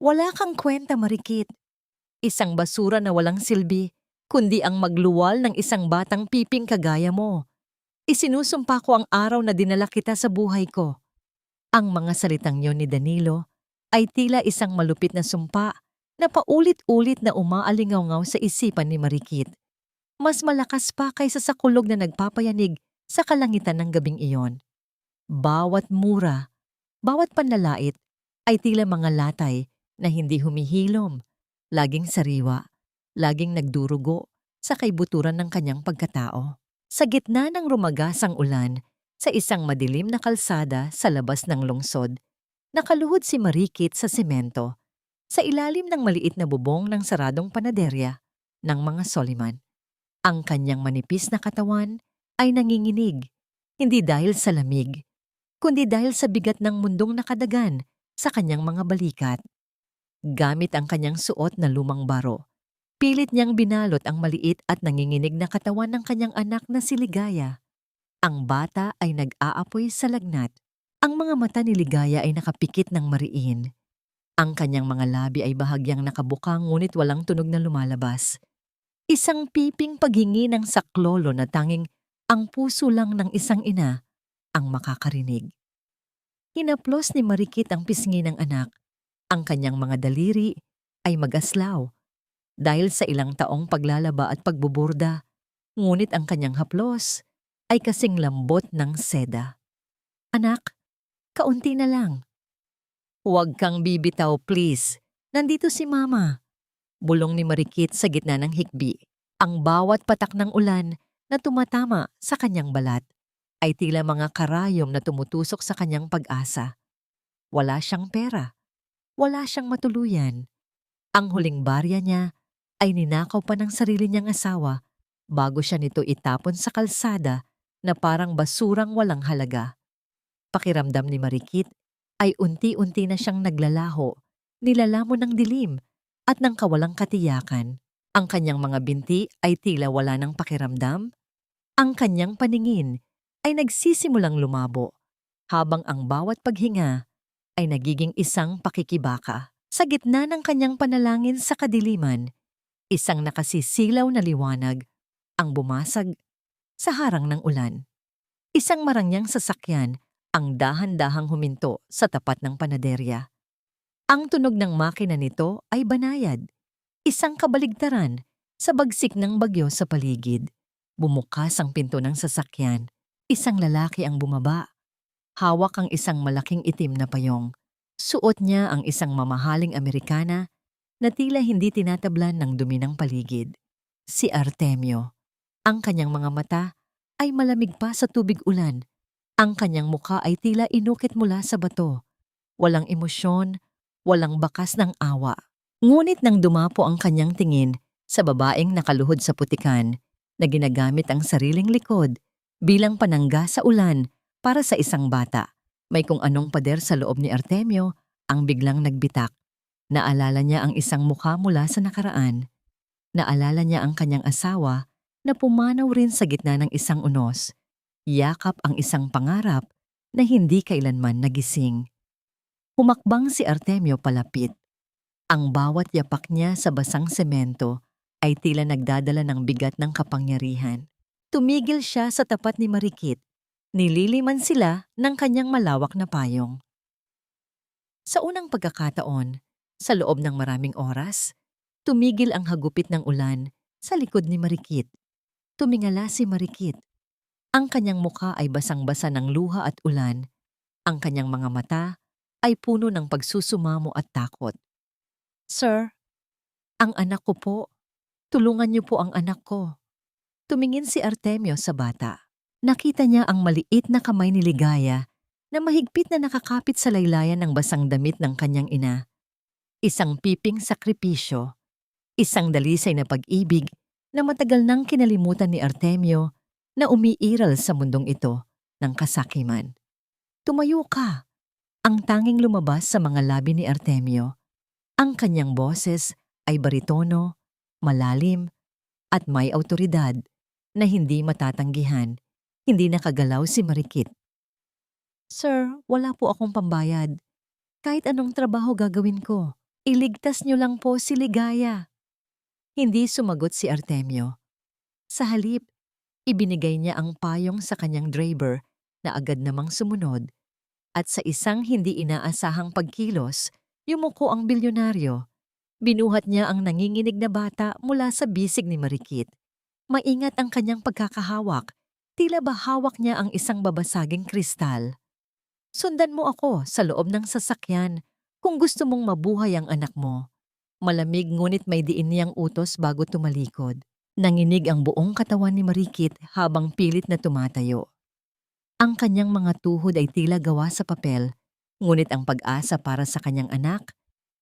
Wala kang kwenta, Marikit. Isang basura na walang silbi, kundi ang magluwal ng isang batang piping kagaya mo. Isinusumpa ko ang araw na dinala kita sa buhay ko. Ang mga salitang yon ni Danilo ay tila isang malupit na sumpa na paulit-ulit na umaalingaw sa isipan ni Marikit. Mas malakas pa kaysa sa kulog na nagpapayanig sa kalangitan ng gabing iyon. Bawat mura, bawat panlalait ay tila mga latay na hindi humihilom, laging sariwa, laging nagdurugo sa kaibuturan ng kanyang pagkatao. Sa gitna ng rumagasang ulan, sa isang madilim na kalsada sa labas ng lungsod, nakaluhod si Marikit sa semento, sa ilalim ng maliit na bubong ng saradong panaderya ng mga Soliman. Ang kanyang manipis na katawan ay nanginginig, hindi dahil sa lamig, kundi dahil sa bigat ng mundong nakadagan sa kanyang mga balikat. Gamit ang kanyang suot na lumang baro, pilit niyang binalot ang maliit at nanginginig na katawan ng kanyang anak na si Ligaya. Ang bata ay nag-aapoy sa lagnat. Ang mga mata ni Ligaya ay nakapikit ng mariin. Ang kanyang mga labi ay bahagyang nakabuka ngunit walang tunog na lumalabas. Isang piping paghingi ng saklolo na tanging ang puso lang ng isang ina ang makakarinig. Hinaplos ni Marikit ang pisngi ng anak. Ang kanyang mga daliri ay magaslaw dahil sa ilang taong paglalaba at pagbuburda, ngunit ang kanyang haplos ay kasing lambot ng seda. Anak, kaunti na lang. Huwag kang bibitaw, please. Nandito si Mama. Bulong ni Marikit sa gitna ng hikbi. Ang bawat patak ng ulan na tumatama sa kanyang balat ay tila mga karayom na tumutusok sa kanyang pag-asa. Wala siyang pera. Wala siyang matuluyan. Ang huling barya niya ay ninakaw pa ng sarili niyang asawa bago siya nito itapon sa kalsada na parang basurang walang halaga. Pakiramdam ni Marikit ay unti-unti na siyang naglalaho, nilalamon ng dilim at ng kawalang katiyakan. Ang kanyang mga binti ay tila wala ng pakiramdam. Ang kanyang paningin ay nagsisimulang lumabo, habang ang bawat paghinga ay nagiging isang pakikibaka. Sa gitna ng kanyang panalangin sa kadiliman, isang nakasisilaw na liwanag ang bumasag sa harang ng ulan. Isang marangyang sasakyan ang dahan-dahang huminto sa tapat ng panaderya. Ang tunog ng makina nito ay banayad, isang kabaligtaran sa bagsik ng bagyo sa paligid. Bumukas ang pinto ng sasakyan. Isang lalaki ang bumaba. Hawak ang isang malaking itim na payong. Suot niya ang isang mamahaling Amerikana na tila hindi tinatablan ng dumi ng paligid. Si Artemio. Ang kanyang mga mata ay malamig pa sa tubig ulan. Ang kanyang mukha ay tila inukit mula sa bato. Walang emosyon, walang bakas ng awa. Ngunit nang dumapo ang kanyang tingin sa babaeng nakaluhod sa putikan na ginagamit ang sariling likod bilang panangga sa ulan para sa isang bata, may kung anong pader sa loob ni Artemio ang biglang nagbitak. Naalala niya ang isang mukha mula sa nakaraan. Naalala niya ang kanyang asawa na pumanaw rin sa gitna ng isang unos. Yakap ang isang pangarap na hindi kailanman nagising. Humakbang si Artemio palapit. Ang bawat yapak niya sa basang semento ay tila nagdadala ng bigat ng kapangyarihan. Tumigil siya sa tapat ni Marikit. Nililiman sila ng kanyang malawak na payong. Sa unang pagkakataon, sa loob ng maraming oras, tumigil ang hagupit ng ulan sa likod ni Marikit. Tumingala si Marikit. Ang kanyang mukha ay basang-basa ng luha at ulan. Ang kanyang mga mata ay puno ng pagsusumamo at takot. Sir, ang anak ko po. Tulungan niyo po ang anak ko. Tumingin si Artemio sa bata. Nakita niya ang maliit na kamay ni Ligaya na mahigpit na nakakapit sa laylayan ng basang damit ng kanyang ina. Isang piping sakripisyo, isang dalisay na pag-ibig na matagal nang kinalimutan ni Artemio na umiiral sa mundong ito ng kasakiman. Tumayo ka! Ang tanging lumabas sa mga labi ni Artemio. Ang kanyang boses ay baritono, malalim, at may awtoridad na hindi matatanggihan. Hindi nakagalaw si Marikit. Sir, wala po akong pambayad. Kahit anong trabaho gagawin ko. Iligtas niyo lang po si Ligaya. Hindi sumagot si Artemio. Sa halip, ibinigay niya ang payong sa kanyang driver na agad namang sumunod at sa isang hindi inaasahang pagkilos, yumuko ang bilyonaryo. Binuhat niya ang nanginginig na bata mula sa bisig ni Marikit. Maingat ang kanyang pagkakahawak, tila ba hawak niya ang isang babasaging kristal. Sundan mo ako sa loob ng sasakyan kung gusto mong mabuhay ang anak mo. Malamig ngunit may diin niyang utos bago tumalikod. Nanginig ang buong katawan ni Marikit habang pilit na tumatayo. Ang kanyang mga tuhod ay tila gawa sa papel, ngunit ang pag-asa para sa kanyang anak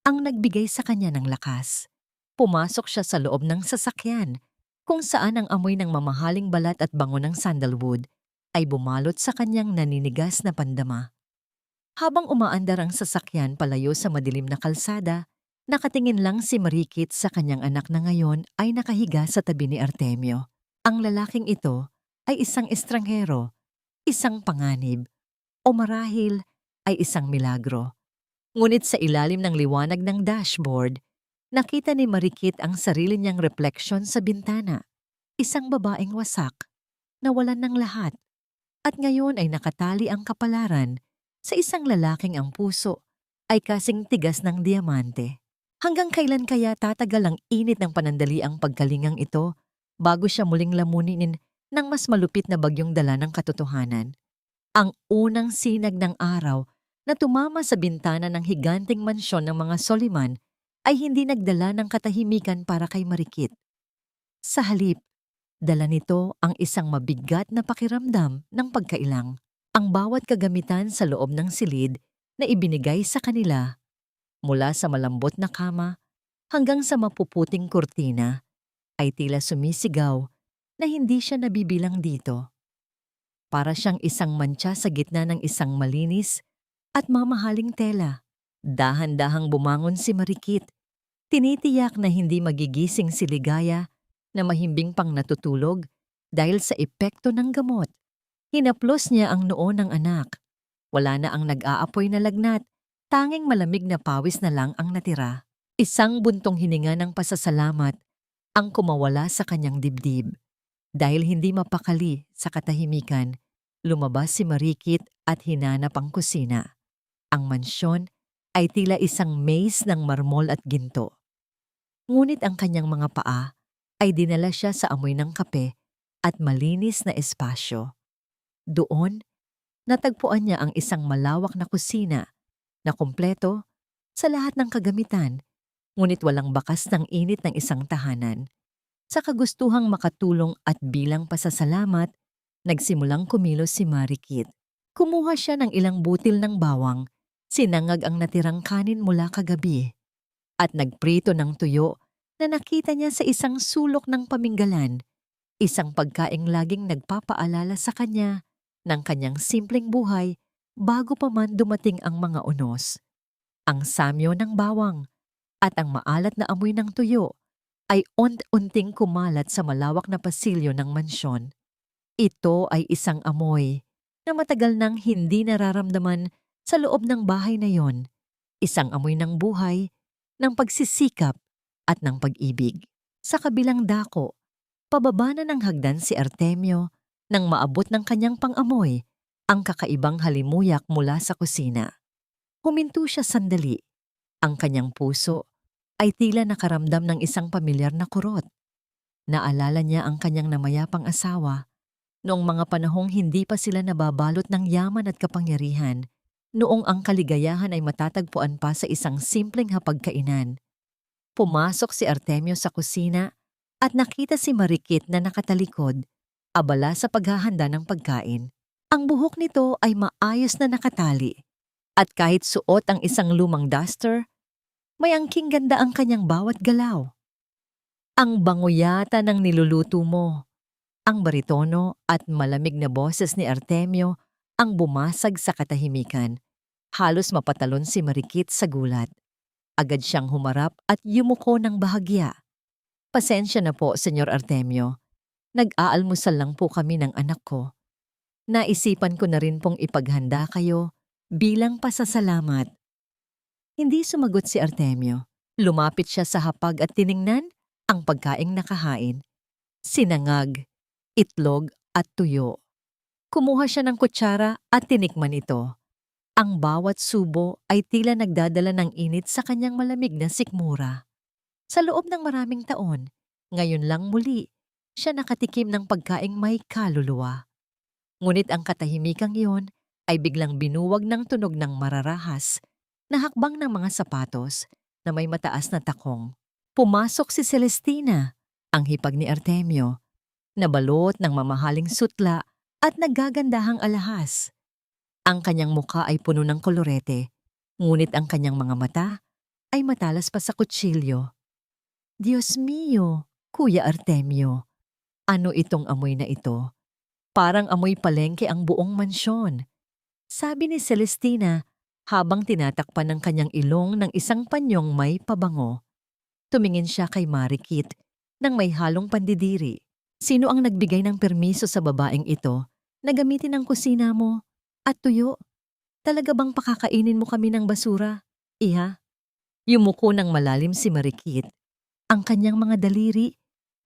ang nagbigay sa kanya ng lakas. Pumasok siya sa loob ng sasakyan, kung saan ang amoy ng mamahaling balat at bango ng sandalwood ay bumalot sa kanyang naninigas na pandama. Habang umaandar ang sasakyan palayo sa madilim na kalsada, nakatingin lang si Marikit sa kanyang anak na ngayon ay nakahiga sa tabi ni Artemio. Ang lalaking ito ay isang estranghero, isang panganib, o marahil ay isang milagro. Ngunit sa ilalim ng liwanag ng dashboard, nakita ni Marikit ang sarili niyang refleksyon sa bintana. Isang babaeng wasak, nawalan ng lahat, at ngayon ay nakatali ang kapalaran sa isang lalaking ang puso ay kasing tigas ng diamante. Hanggang kailan kaya tatagal ang init ng panandaliang pagkalingang ito bago siya muling lamunin ng mas malupit na bagyong dala ng katotohanan? Ang unang sinag ng araw na tumama sa bintana ng higanting mansyon ng mga Soliman ay hindi nagdala ng katahimikan para kay Marikit. Sa halip, dala nito ang isang mabigat na pakiramdam ng pagkailang. Ang bawat kagamitan sa loob ng silid na ibinigay sa kanila, mula sa malambot na kama hanggang sa mapuputing kurtina, ay tila sumisigaw na hindi siya nabibilang dito. Para siyang isang mantsa sa gitna ng isang malinis at mamahaling tela. Dahan-dahang bumangon si Marikit. Tinitiyak na hindi magigising si Ligaya na mahimbing pang natutulog dahil sa epekto ng gamot. Hinaplos niya ang noo ng anak. Wala na ang nag-aapoy na lagnat, tanging malamig na pawis na lang ang natira. Isang buntong hininga ng pasasalamat ang kumawala sa kanyang dibdib. Dahil hindi mapakali sa katahimikan, lumabas si Marikit at hinanap ang kusina. Ang mansyon ay tila isang maze ng marmol at ginto. Ngunit ang kanyang mga paa ay dinala siya sa amoy ng kape at malinis na espasyo. Doon, natagpuan niya ang isang malawak na kusina na kumpleto sa lahat ng kagamitan, ngunit walang bakas ng init ng isang tahanan. Sa kagustuhang makatulong at bilang pasasalamat, nagsimulang kumilos si Marikit. Kumuha siya ng ilang butil ng bawang, sinangag ang natirang kanin mula kagabi, at nagprito ng tuyo na nakita niya sa isang sulok ng paminggalan, isang pagkaing laging nagpapaalala sa kanya ng kanyang simpleng buhay bago pa man dumating ang mga unos. Ang samyo ng bawang at ang maalat na amoy ng tuyo ay unti-unting kumalat sa malawak na pasilyo ng mansyon. Ito ay isang amoy na matagal nang hindi nararamdaman sa loob ng bahay na yon. Isang amoy ng buhay, ng pagsisikap at ng pag-ibig. Sa kabilang dako, pababa na ng hagdan si Artemio nang maabot ng kanyang pang-amoy ang kakaibang halimuyak mula sa kusina. Huminto siya sandali. Ang kanyang puso ay tila nakaramdam ng isang pamilyar na kurot. Naalala niya ang kanyang namayapang asawa noong mga panahong hindi pa sila nababalot ng yaman at kapangyarihan, noong ang kaligayahan ay matatagpuan pa sa isang simpleng hapagkainan. Pumasok si Artemio sa kusina at nakita si Marikit na nakatalikod, abala sa paghahanda ng pagkain. Ang buhok nito ay maayos na nakatali, at kahit suot ang isang lumang duster, may angking ganda ang kanyang bawat galaw. Ang bango yata ng niluluto mo. Ang baritono at malamig na boses ni Artemio ang bumasag sa katahimikan. Halos mapatalon si Marikit sa gulat. Agad siyang humarap at yumuko ng bahagya. Pasensya na po, Senyor Artemio. Nag-aalmusal lang po kami ng anak ko. Naisipan ko na rin pong ipaghanda kayo bilang pasasalamat. Hindi sumagot si Artemio. Lumapit siya sa hapag at tiningnan ang pagkaing nakahain. Sinangag, itlog at tuyo. Kumuha siya ng kutsara at tinikman ito. Ang bawat subo ay tila nagdadala ng init sa kanyang malamig na sikmura. Sa loob ng maraming taon, ngayon lang muli, siya nakatikim ng pagkaing may kaluluwa. Ngunit ang katahimikang iyon ay biglang binuwag ng tunog ng mararahas na hakbang ng mga sapatos na may mataas na takong. Pumasok si Celestina, ang hipag ni Artemio, nabalot ng mamahaling sutla at naggagandahang alahas. Ang kanyang muka ay puno ng kolorete, ngunit ang kanyang mga mata ay matalas pa sa kutsilyo. Diyos mio, Kuya Artemio, ano itong amoy na ito? Parang amoy palengke ang buong mansyon. Sabi ni Celestina habang tinatakpan ng kanyang ilong ng isang panyong may pabango. Tumingin siya kay Marikit nang may halong pandidiri. Sino ang nagbigay ng permiso sa babaeng ito na gamitin ang kusina mo at tuyo? Talaga bang pakakainin mo kami ng basura, iha? Yumuko ng malalim si Marikit. Ang kanyang mga daliri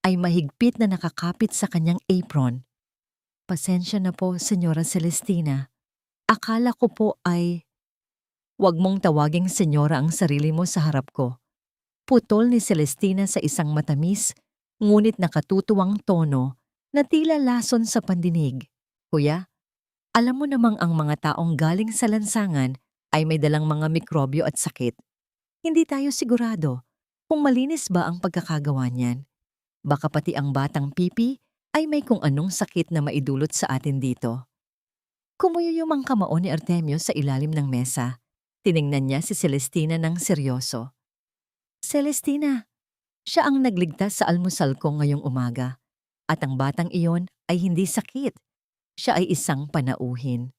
ay mahigpit na nakakapit sa kanyang apron. Pasensya na po, Senyora Celestina. Akala ko po ay... Huwag mong tawaging senyora ang sarili mo sa harap ko. Putol ni Celestina sa isang matamis, ngunit nakatutuwang tono na tila lason sa pandinig. Kuya, alam mo namang ang mga taong galing sa lansangan ay may dalang mga mikrobyo at sakit. Hindi tayo sigurado kung malinis ba ang pagkakagawa niyan. Baka pati ang batang pipi ay may kung anong sakit na maidulot sa atin dito. Kumuyuyom ang kamao ni Artemio sa ilalim ng mesa. Tiningnan niya si Celestina ng seryoso. Celestina, siya ang nagligtas sa almusal ko ngayong umaga. At ang batang iyon ay hindi sakit. Siya ay isang panauhin.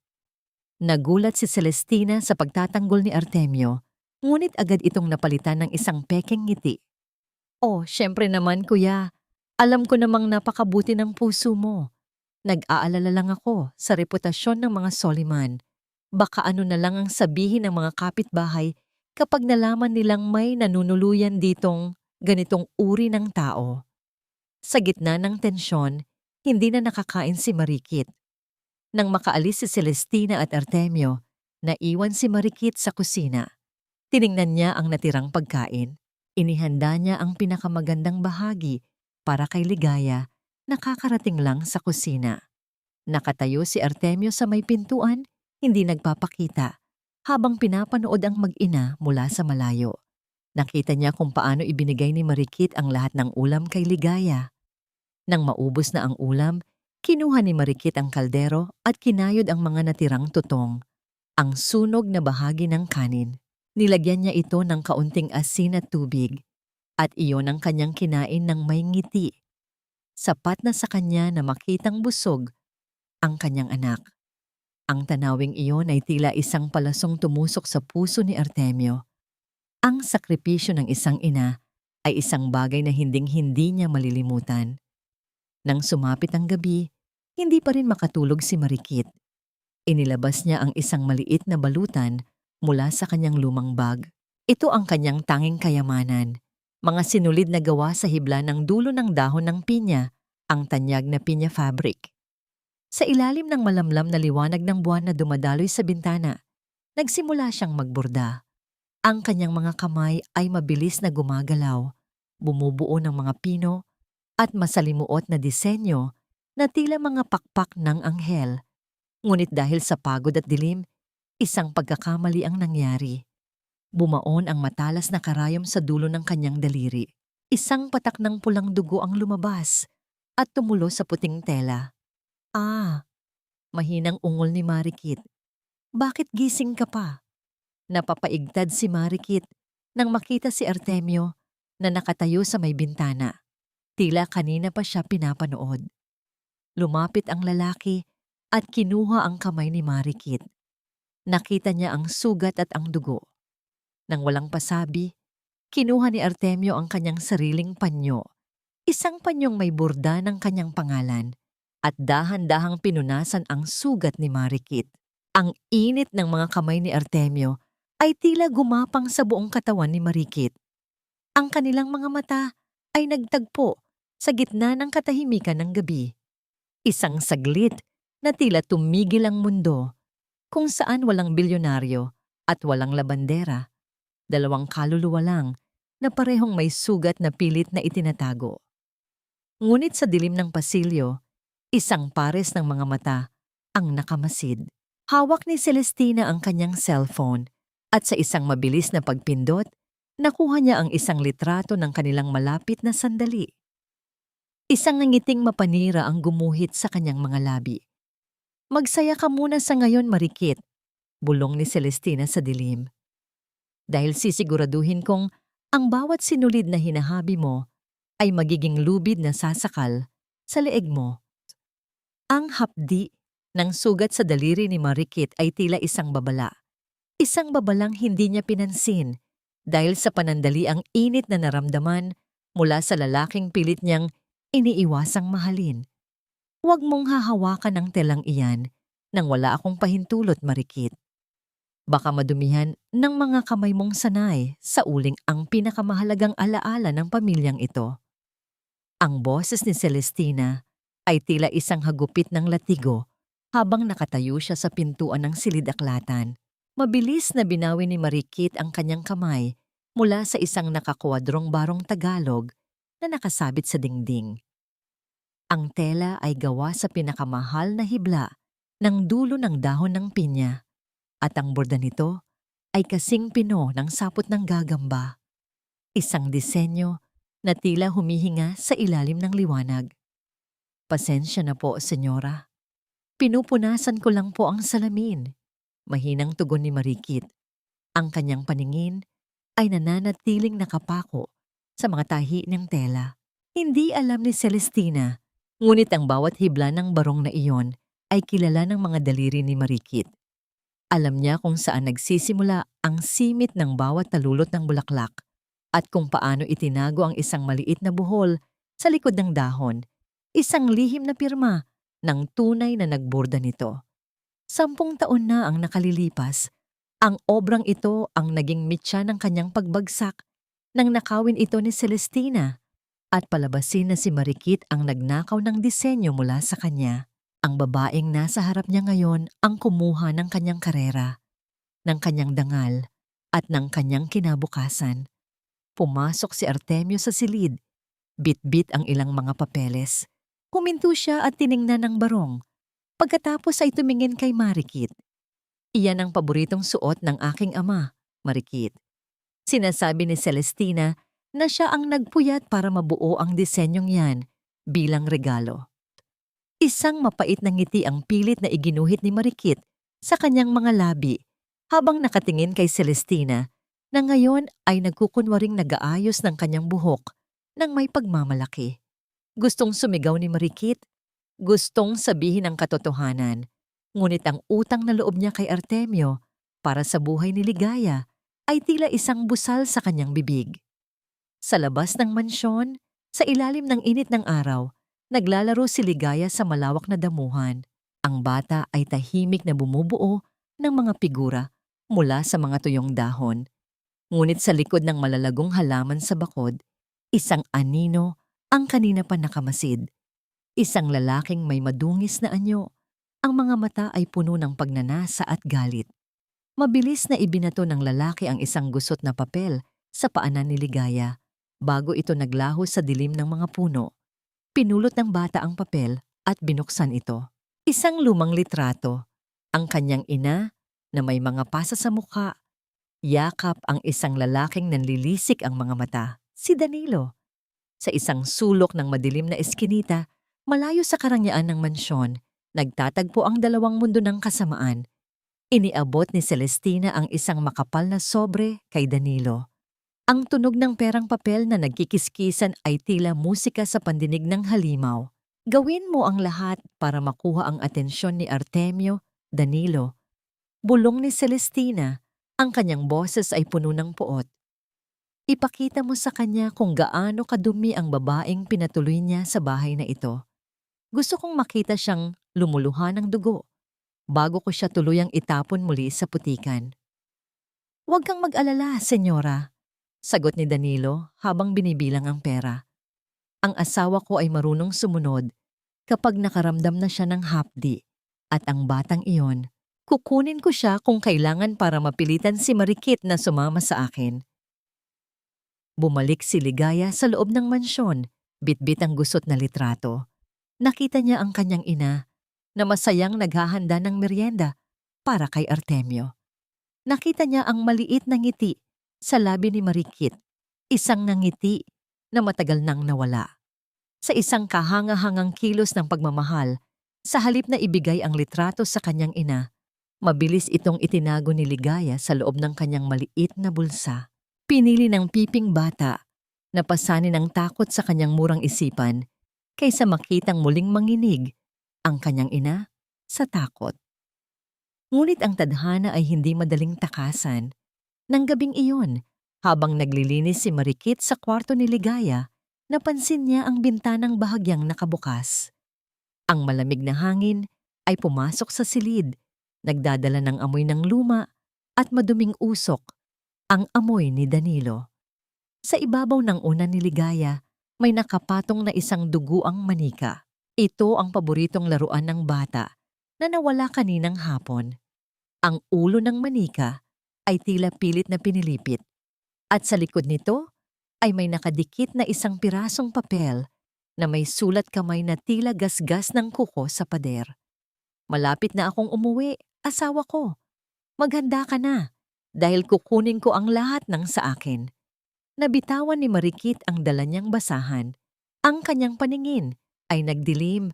Nagulat si Celestina sa pagtatanggol ni Artemio, ngunit agad itong napalitan ng isang pekeng ngiti. Oh, syempre naman kuya. Alam ko namang napakabuti ng puso mo. Nag-aalala lang ako sa reputasyon ng mga Soliman. Baka ano na lang ang sabihin ng mga kapitbahay kapag nalaman nilang may nanunuluyan ditong ganitong uri ng tao. Sa gitna ng tensyon, hindi na nakakain si Marikit. Nang makaalis si Celestina at Artemio, naiwan si Marikit sa kusina. Tiningnan niya ang natirang pagkain. Inihanda niya ang pinakamagandang bahagi para kay Ligaya na kakarating lang sa kusina. Nakatayo si Artemio sa may pintuan, hindi nagpapakita, habang pinapanood ang mag-ina mula sa malayo. Nakita niya kung paano ibinigay ni Marikit ang lahat ng ulam kay Ligaya. Nang maubos na ang ulam, kinuha ni Marikit ang kaldero at kinayod ang mga natirang tutong. Ang sunog na bahagi ng kanin. Nilagyan niya ito ng kaunting asin at tubig, at iyon ang kanyang kinain ng may ngiti. Sapat na sa kanya na makitang busog ang kanyang anak. Ang tanawing iyon ay tila isang palasong tumusok sa puso ni Artemio. Ang sakripisyo ng isang ina ay isang bagay na hinding-hindi niya malilimutan. Nang sumapit ang gabi, hindi pa rin makatulog si Marikit. Inilabas niya ang isang maliit na balutan mula sa kanyang lumang bag. Ito ang kanyang tanging kayamanan. Mga sinulid na gawa sa hibla ng dulo ng dahon ng pinya, ang tanyag na pinya fabric. Sa ilalim ng malamlam na liwanag ng buwan na dumadaloy sa bintana, nagsimula siyang magborda. Ang kanyang mga kamay ay mabilis na gumagalaw, bumubuo ng mga pino at masalimuot na disenyo na tila mga pakpak ng anghel. Ngunit dahil sa pagod at dilim, isang pagkakamali ang nangyari. Bumaon ang matalas na karayom sa dulo ng kanyang daliri. Isang patak ng pulang dugo ang lumabas at tumulo sa puting tela. Ah, mahinang ungol ni Marikit. Bakit gising ka pa? Napapaigtad si Marikit nang makita si Artemio na nakatayo sa may bintana. Tila kanina pa siya pinapanood. Lumapit ang lalaki at kinuha ang kamay ni Marikit. Nakita niya ang sugat at ang dugo. Nang walang pasabi, kinuha ni Artemio ang kanyang sariling panyo. Isang panyong may burda ng kanyang pangalan. At dahan-dahang pinunasan ang sugat ni Marikit. Ang init ng mga kamay ni Artemio ay tila gumapang sa buong katawan ni Marikit. Ang kanilang mga mata ay nagtagpo sa gitna ng katahimikan ng gabi. Isang saglit na tila tumigil ang mundo kung saan walang bilyonaryo at walang labandera, dalawang kaluluwa lang na parehong may sugat na pilit na itinatago. Ngunit sa dilim ng pasilyo, isang pares ng mga mata ang nakamasid. Hawak ni Celestina ang kanyang cellphone at sa isang mabilis na pagpindot, nakuha niya ang isang litrato ng kanilang malapit na sandali. Isang ngiting mapanira ang gumuhit sa kanyang mga labi. "Magsaya ka muna sa ngayon, Marikit," bulong ni Celestina sa dilim. "Dahil sisiguraduhin kong ang bawat sinulid na hinahabi mo ay magiging lubid na sasakal sa leeg mo." Ang hapdi ng sugat sa daliri ni Marikit ay tila isang babala. Isang babalang hindi niya pinansin dahil sa panandaliang init na naramdaman mula sa lalaking pilit niyang iniiwasang mahalin. "Huwag mong hahawakan ang telang iyan nang wala akong pahintulot, Marikit. Baka madumihan ng mga kamay mong sanay sa uling ang pinakamahalagang alaala ng pamilyang ito." Ang boses ni Celestina ay tila isang hagupit ng latigo habang nakatayo siya sa pintuan ng silid-aklatan. Mabilis na binawi ni Marikit ang kanyang kamay mula sa isang nakakwadrong barong Tagalog na nakasabit sa dingding. Ang tela ay gawa sa pinakamahal na hibla ng dulo ng dahon ng pinya at ang borda nito ay kasing pino ng sapot ng gagamba. Isang disenyo na tila humihinga sa ilalim ng liwanag. "Pasensya na po, senyora. Pinupunasan ko lang po ang salamin," mahinang tugon ni Marikit. Ang kanyang paningin ay nananatiling nakapako sa mga tahi ng tela. Hindi alam ni Celestina, ngunit ang bawat hibla ng barong na iyon ay kilala ng mga daliri ni Marikit. Alam niya kung saan nagsisimula ang simit ng bawat talulot ng bulaklak at kung paano itinago ang isang maliit na buhol sa likod ng dahon, isang lihim na pirma ng tunay na nagborda nito. 10 taon na ang nakalilipas. Ang obrang ito ang naging mitya ng kanyang pagbagsak nang nakawin ito ni Celestina at palabasin na si Marikit ang nagnakaw ng disenyo mula sa kanya. Ang babaeng nasa harap niya ngayon ang kumuha ng kanyang karera, ng kanyang dangal at ng kanyang kinabukasan. Pumasok si Artemio sa silid, bit-bit ang ilang mga papeles. Huminto siya at tiningnan ang barong. Pagkatapos ay tumingin kay Marikit. "Iyan ang paboritong suot ng aking ama, Marikit." Sinasabi ni Celestina na siya ang nagpuyat para mabuo ang disenyong yan bilang regalo. Isang mapait na ngiti ang pilit na iginuhit ni Marikit sa kanyang mga labi habang nakatingin kay Celestina na ngayon ay nagkukunwaring nag-aayos ng kanyang buhok ng may pagmamalaki. Gustong sumigaw ni Marikit, gustong sabihin ang katotohanan, ngunit ang utang na loob niya kay Artemio para sa buhay ni Ligaya ay tila isang busal sa kanyang bibig. Sa labas ng mansyon, sa ilalim ng init ng araw, naglalaro si Ligaya sa malawak na damuhan. Ang bata ay tahimik na bumubuo ng mga figura mula sa mga tuyong dahon. Ngunit sa likod ng malalagong halaman sa bakod, isang anino ang kanina pa nakamasid. Isang lalaking may madungis na anyo. Ang mga mata ay puno ng pagnanasa at galit. Mabilis na ibinato ng lalaki ang isang gusot na papel sa paanan ni Ligaya bago ito naglaho sa dilim ng mga puno. Pinulot ng bata ang papel at binuksan ito. Isang lumang litrato. Ang kanyang ina na may mga pasa sa mukha. Yakap ang isang lalaking nanlilisik ang mga mata, si Danilo. Sa isang sulok ng madilim na eskinita, malayo sa karangyaan ng mansyon, nagtatagpo ang dalawang mundo ng kasamaan. Iniabot ni Celestina ang isang makapal na sobre kay Danilo. Ang tunog ng perang papel na nagkikiskisan ay tila musika sa pandinig ng halimaw. "Gawin mo ang lahat para makuha ang atensyon ni Artemio, Danilo." Bulong ni Celestina, ang kanyang boses ay puno ng puot. "Ipakita mo sa kanya kung gaano kadumi ang babaeng pinatuloy niya sa bahay na ito. Gusto kong makita siyang lumuluhan ng dugo bago ko siya tuluyang itapon muli sa putikan." "Huwag kang mag-alala, senyora. Sagot ni Danilo habang binibilang ang pera. Ang asawa ko ay marunong sumunod kapag nakaramdam na siya ng hapdi. At ang batang iyon, kukunin ko siya kung kailangan para mapilitan si Marikit na sumama sa akin. Bumalik si Ligaya sa loob ng mansyon, bitbit ang gusot na litrato. Nakita niya ang kanyang ina na masayang naghahanda ng merienda para kay Artemio. Nakita niya ang maliit na ngiti sa labi ni Marikit, isang ngiti na matagal nang nawala. Sa isang kahanga-hangang kilos ng pagmamahal, sa halip na ibigay ang litrato sa kanyang ina, mabilis itong itinago ni Ligaya sa loob ng kanyang maliit na bulsa. Pinili ng piping bata na pasanin ang takot sa kanyang murang isipan kaysa makitang muling manginig ang kanyang ina sa takot. Ngunit ang tadhana ay hindi madaling takasan. Nang gabing iyon, habang naglilinis si Marikit sa kwarto ni Ligaya, napansin niya ang bintanang bahagyang nakabukas. Ang malamig na hangin ay pumasok sa silid, nagdadala ng amoy ng luma at maduming usok, ang amoy ni Danilo. Sa ibabaw ng unan ni Ligaya, may nakapatong na isang duguang manika. Ito ang paboritong laruan ng bata na nawala kaninang hapon. Ang ulo ng manika ay tila pilit na pinilipit at sa likod nito ay may nakadikit na isang pirasong papel na may sulat kamay na tila gasgas ng kuko sa pader. Malapit na akong umuwi, asawa ko. Maghanda ka na dahil kukunin ko ang lahat ng sa akin. Nabitawan ni Marikit ang dala niyang basahan. Ang kanyang paningin ay nagdilim.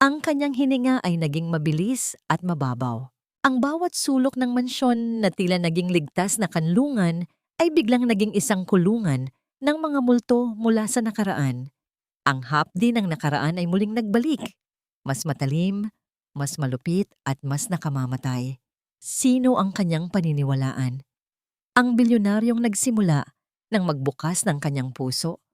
Ang kanyang hininga ay naging mabilis at mababaw. Ang bawat sulok ng mansyon na tila naging ligtas na kanlungan ay biglang naging isang kulungan ng mga multo mula sa nakaraan. Ang hapdi ng nakaraan ay muling nagbalik. Mas matalim, mas malupit at mas nakamamatay. Sino ang kanyang paniniwalaan? Ang bilyonaryong nagsimula nang magbukas ng kanyang puso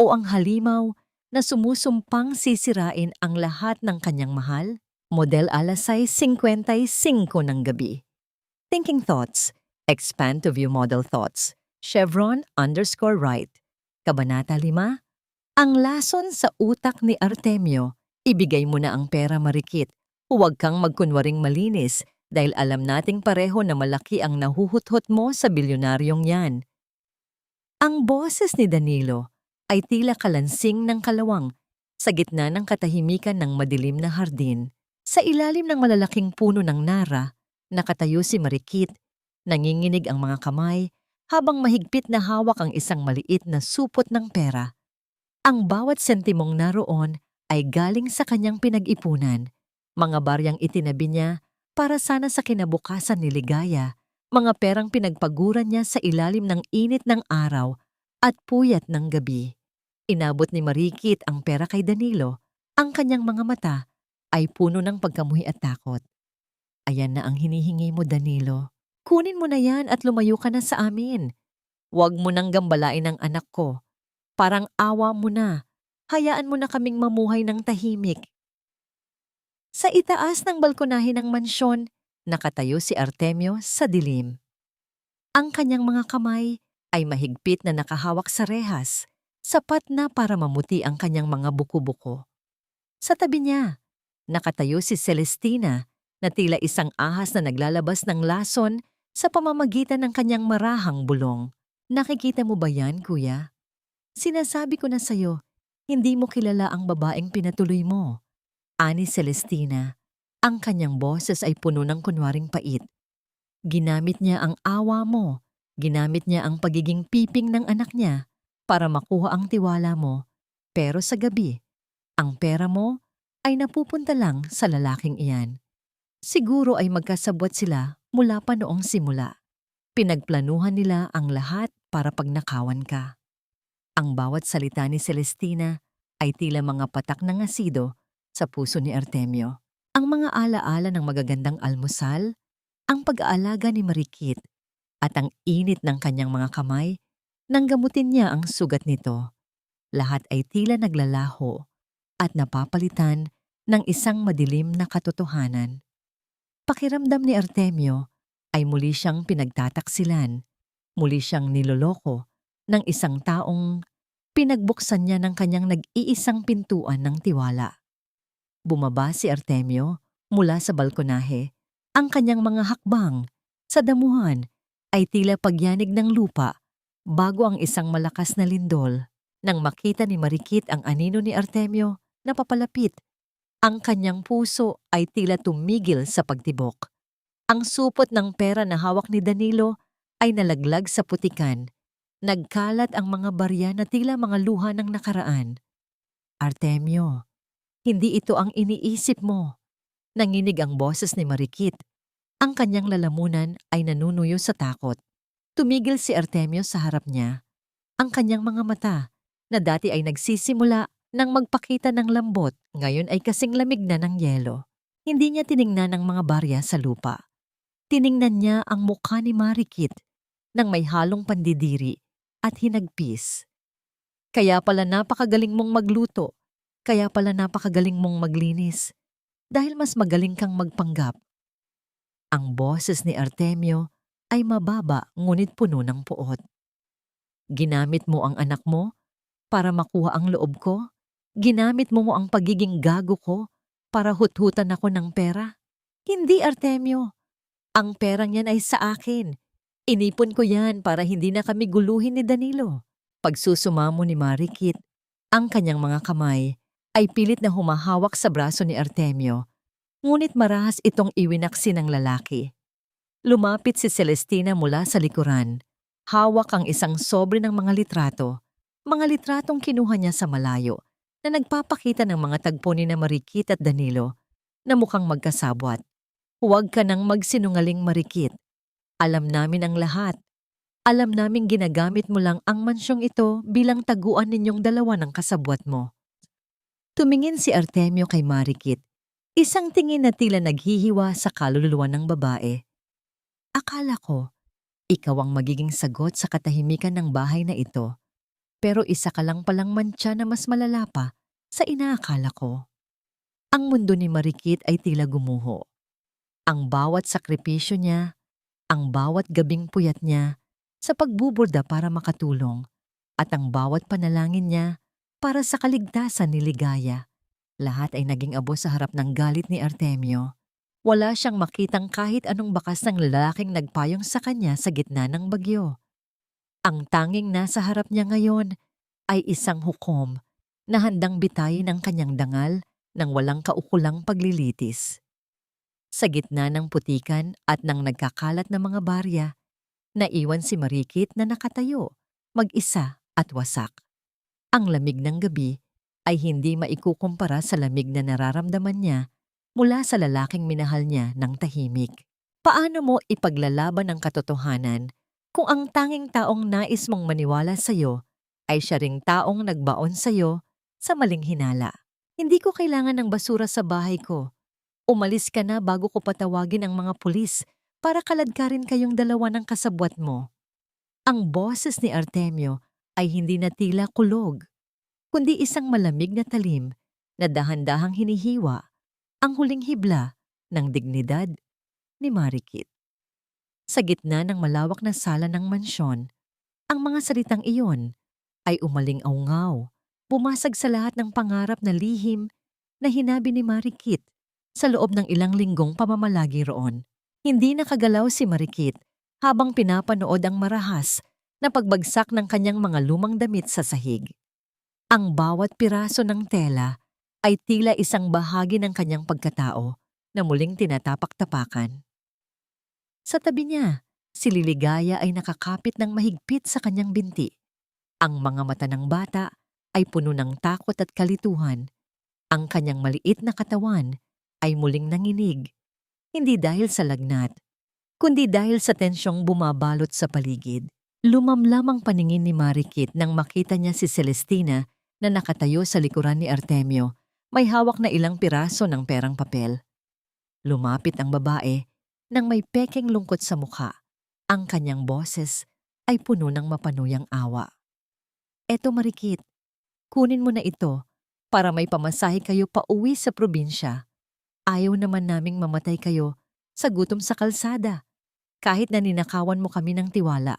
o ang halimaw na sumusumpang sisirain ang lahat ng kanyang mahal? Model alas 6:55 ng gabi. Thinking Thoughts. Expand to view model thoughts. Chevron_right. Kabanata 5. Ang lason sa utak ni Artemio. Ibigay mo na ang pera, Marikit. Huwag kang magkunwaring malinis dahil alam nating pareho na malaki ang nahuhuthot mo sa bilyonaryong yan. Ang boses ni Danilo ay tila kalansing ng kalawang sa gitna ng katahimikan ng madilim na hardin. Sa ilalim ng malalaking puno ng nara, nakatayo si Marikit, nanginginig ang mga kamay habang mahigpit na hawak ang isang maliit na supot ng pera. Ang bawat sentimong naroon ay galing sa kanyang pinag-ipunan. Mga baryang itinabi niya para sana sa kinabukasan ni Ligaya, mga perang pinagpaguran niya sa ilalim ng init ng araw at puyat ng gabi. Inabot ni Marikit ang pera kay Danilo, ang kanyang mga mata ay puno ng pagkamuhi at takot. Ayan na ang hinihingi mo, Danilo. Kunin mo na yan at lumayo ka na sa amin. Huwag mo nang gambalain ang anak ko. Parang awa mo na. Hayaan mo na kaming mamuhay ng tahimik. Sa itaas ng balkonahe ng mansyon, nakatayo si Artemio sa dilim. Ang kanyang mga kamay ay mahigpit na nakahawak sa rehas, sapat na para mamuti ang kanyang mga buko-buko. Sa tabi niya, nakatayo si Celestina na tila isang ahas na naglalabas ng lason sa pamamagitan ng kanyang marahang bulong. Nakikita mo ba yan, kuya? Sinasabi ko na sa'yo, hindi mo kilala ang babaeng pinatuloy mo. Ani Celestina, ang kanyang boses ay puno ng kunwaring pait. Ginamit niya ang awa mo, ginamit niya ang pagiging piping ng anak niya para makuha ang tiwala mo. Pero sa gabi, ang pera mo ay napupunta lang sa lalaking iyan. Siguro ay magkasabwat sila mula pa noong simula. Pinagplanuhan nila ang lahat para pagnakawan ka. Ang bawat salita ni Celestina ay tila mga patak ng asido sa puso ni Artemio. Ang mga alaala ng magagandang almusal, ang pag-aalaga ni Marikit, at ang init ng kanyang mga kamay nang gamutin niya ang sugat nito. Lahat ay tila naglalaho at napapalitan ng isang madilim na katotohanan. Pakiramdam ni Artemio ay muli siyang pinagtataksilan, muli siyang niloloko, ng isang taong pinagbuksan niya ng kanyang nag-iisang pintuan ng tiwala. Bumaba si Artemio mula sa balkonahe. Ang kanyang mga hakbang sa damuhan ay tila pagyanig ng lupa bago ang isang malakas na lindol. Nang makita ni Marikit ang anino ni Artemio na papalapit, ang kanyang puso ay tila tumigil sa pagtibok. Ang supot ng pera na hawak ni Danilo ay nalaglag sa putikan. Nagkalat ang mga barya na tila mga luha ng nakaraan. Artemio, hindi ito ang iniisip mo. Nanginig ang boses ni Marikit. Ang kanyang lalamunan ay nanunuyo sa takot. Tumigil si Artemio sa harap niya. Ang kanyang mga mata, na dati ay nagsisimula nang magpakita ng lambot, ngayon ay kasing lamig na ng yelo. Hindi niya tiningnan ang mga barya sa lupa. Tiningnan niya ang mukha ni Marikit nang may halong pandidiri at hinagpis. Kaya pala napakagaling mong magluto. Kaya pala napakagaling mong maglinis. Dahil mas magaling kang magpanggap. Ang boses ni Artemio ay mababa ngunit puno ng puot. Ginamit mo ang anak mo para makuha ang loob ko? Ginamit mo ang pagiging gago ko para huthutan ako ng pera? Hindi, Artemio. Ang perang yan ay sa akin. Inipon ko yan para hindi na kami guluhin ni Danilo. Pagsusumamo ni Marikit, ang kanyang mga kamay ay pilit na humahawak sa braso ni Artemio, ngunit marahas itong iwinaksi ng lalaki. Lumapit si Celestina mula sa likuran. Hawak ang isang sobre ng mga litratong kinuha niya sa malayo na nagpapakita ng mga tagpo ni na Marikit at Danilo na mukhang magkasabwat. Huwag ka nang magsinungaling, Marikit. Alam namin ang lahat. Alam naming ginagamit mo lang ang mansyong ito bilang taguan ninyong dalawa ng kasabwat mo. Tumingin si Artemio kay Marikit, isang tingin na tila naghihiwa sa kaluluwa ng babae. Akala ko, ikaw ang magiging sagot sa katahimikan ng bahay na ito, pero isa ka lang palang mantsa na mas malala pa sa inaakala ko. Ang mundo ni Marikit ay tila gumuho. Ang bawat sakripisyo niya, ang bawat gabing puyat niya sa pagbuburda para makatulong, at ang bawat panalangin niya para sa kaligtasan ni Ligaya, lahat ay naging abo sa harap ng galit ni Artemio. Wala siyang makitang kahit anong bakas ng lalaking nagpayong sa kanya sa gitna ng bagyo. Ang tanging nasa harap niya ngayon ay isang hukom na handang bitayin ang kanyang dangal ng walang kaukulang paglilitis. Sa gitna ng putikan at ng nagkakalat na mga barya, naiwan si Marikit na nakatayo, mag-isa at wasak. Ang lamig ng gabi ay hindi maikukumpara sa lamig na nararamdaman niya mula sa lalaking minahal niya ng tahimik. Paano mo ipaglalaban ang katotohanan kung ang tanging taong nais mong maniwala sa'yo ay siya ring taong nagbaon sa'yo sa maling hinala? Hindi ko kailangan ng basura sa bahay ko. Umalis ka na bago ko patawagin ang mga pulis para kaladkarin kayong dalawa ng kasabwat mo. Ang boses ni Artemio ay hindi na tila kulog, kundi isang malamig na talim na dahan-dahang hinihiwa ang huling hibla ng dignidad ni Marikit. Sa gitna ng malawak na sala ng mansyon, ang mga salitang iyon ay umaling-aungaw, bumasag sa lahat ng pangarap na lihim na hinabi ni Marikit sa loob ng ilang linggong pamamalagi roon. Hindi nakagalaw si Marikit habang pinapanood ang marahas na pagbagsak ng kanyang mga lumang damit sa sahig. Ang bawat piraso ng tela ay tila isang bahagi ng kanyang pagkatao na muling tinatapak-tapakan. Sa tabi niya, si Liligaya ay nakakapit ng mahigpit sa kanyang binti. Ang mga mata ng bata ay puno ng takot at kalituhan. Ang kanyang maliit na katawan ay muling nanginig, hindi dahil sa lagnat, kundi dahil sa tensyong bumabalot sa paligid. Lumamlam ang paningin ni Marikit nang makita niya si Celestina na nakatayo sa likuran ni Artemio, may hawak na ilang piraso ng perang papel. Lumapit ang babae nang may pekeng lungkot sa mukha. Ang kanyang boses ay puno ng mapanuyang awa. Eto Marikit, kunin mo na ito para may pamasahe kayo pauwi sa probinsya. Ayaw naman naming mamatay kayo sa gutom sa kalsada, kahit na ninakawan mo kami ng tiwala,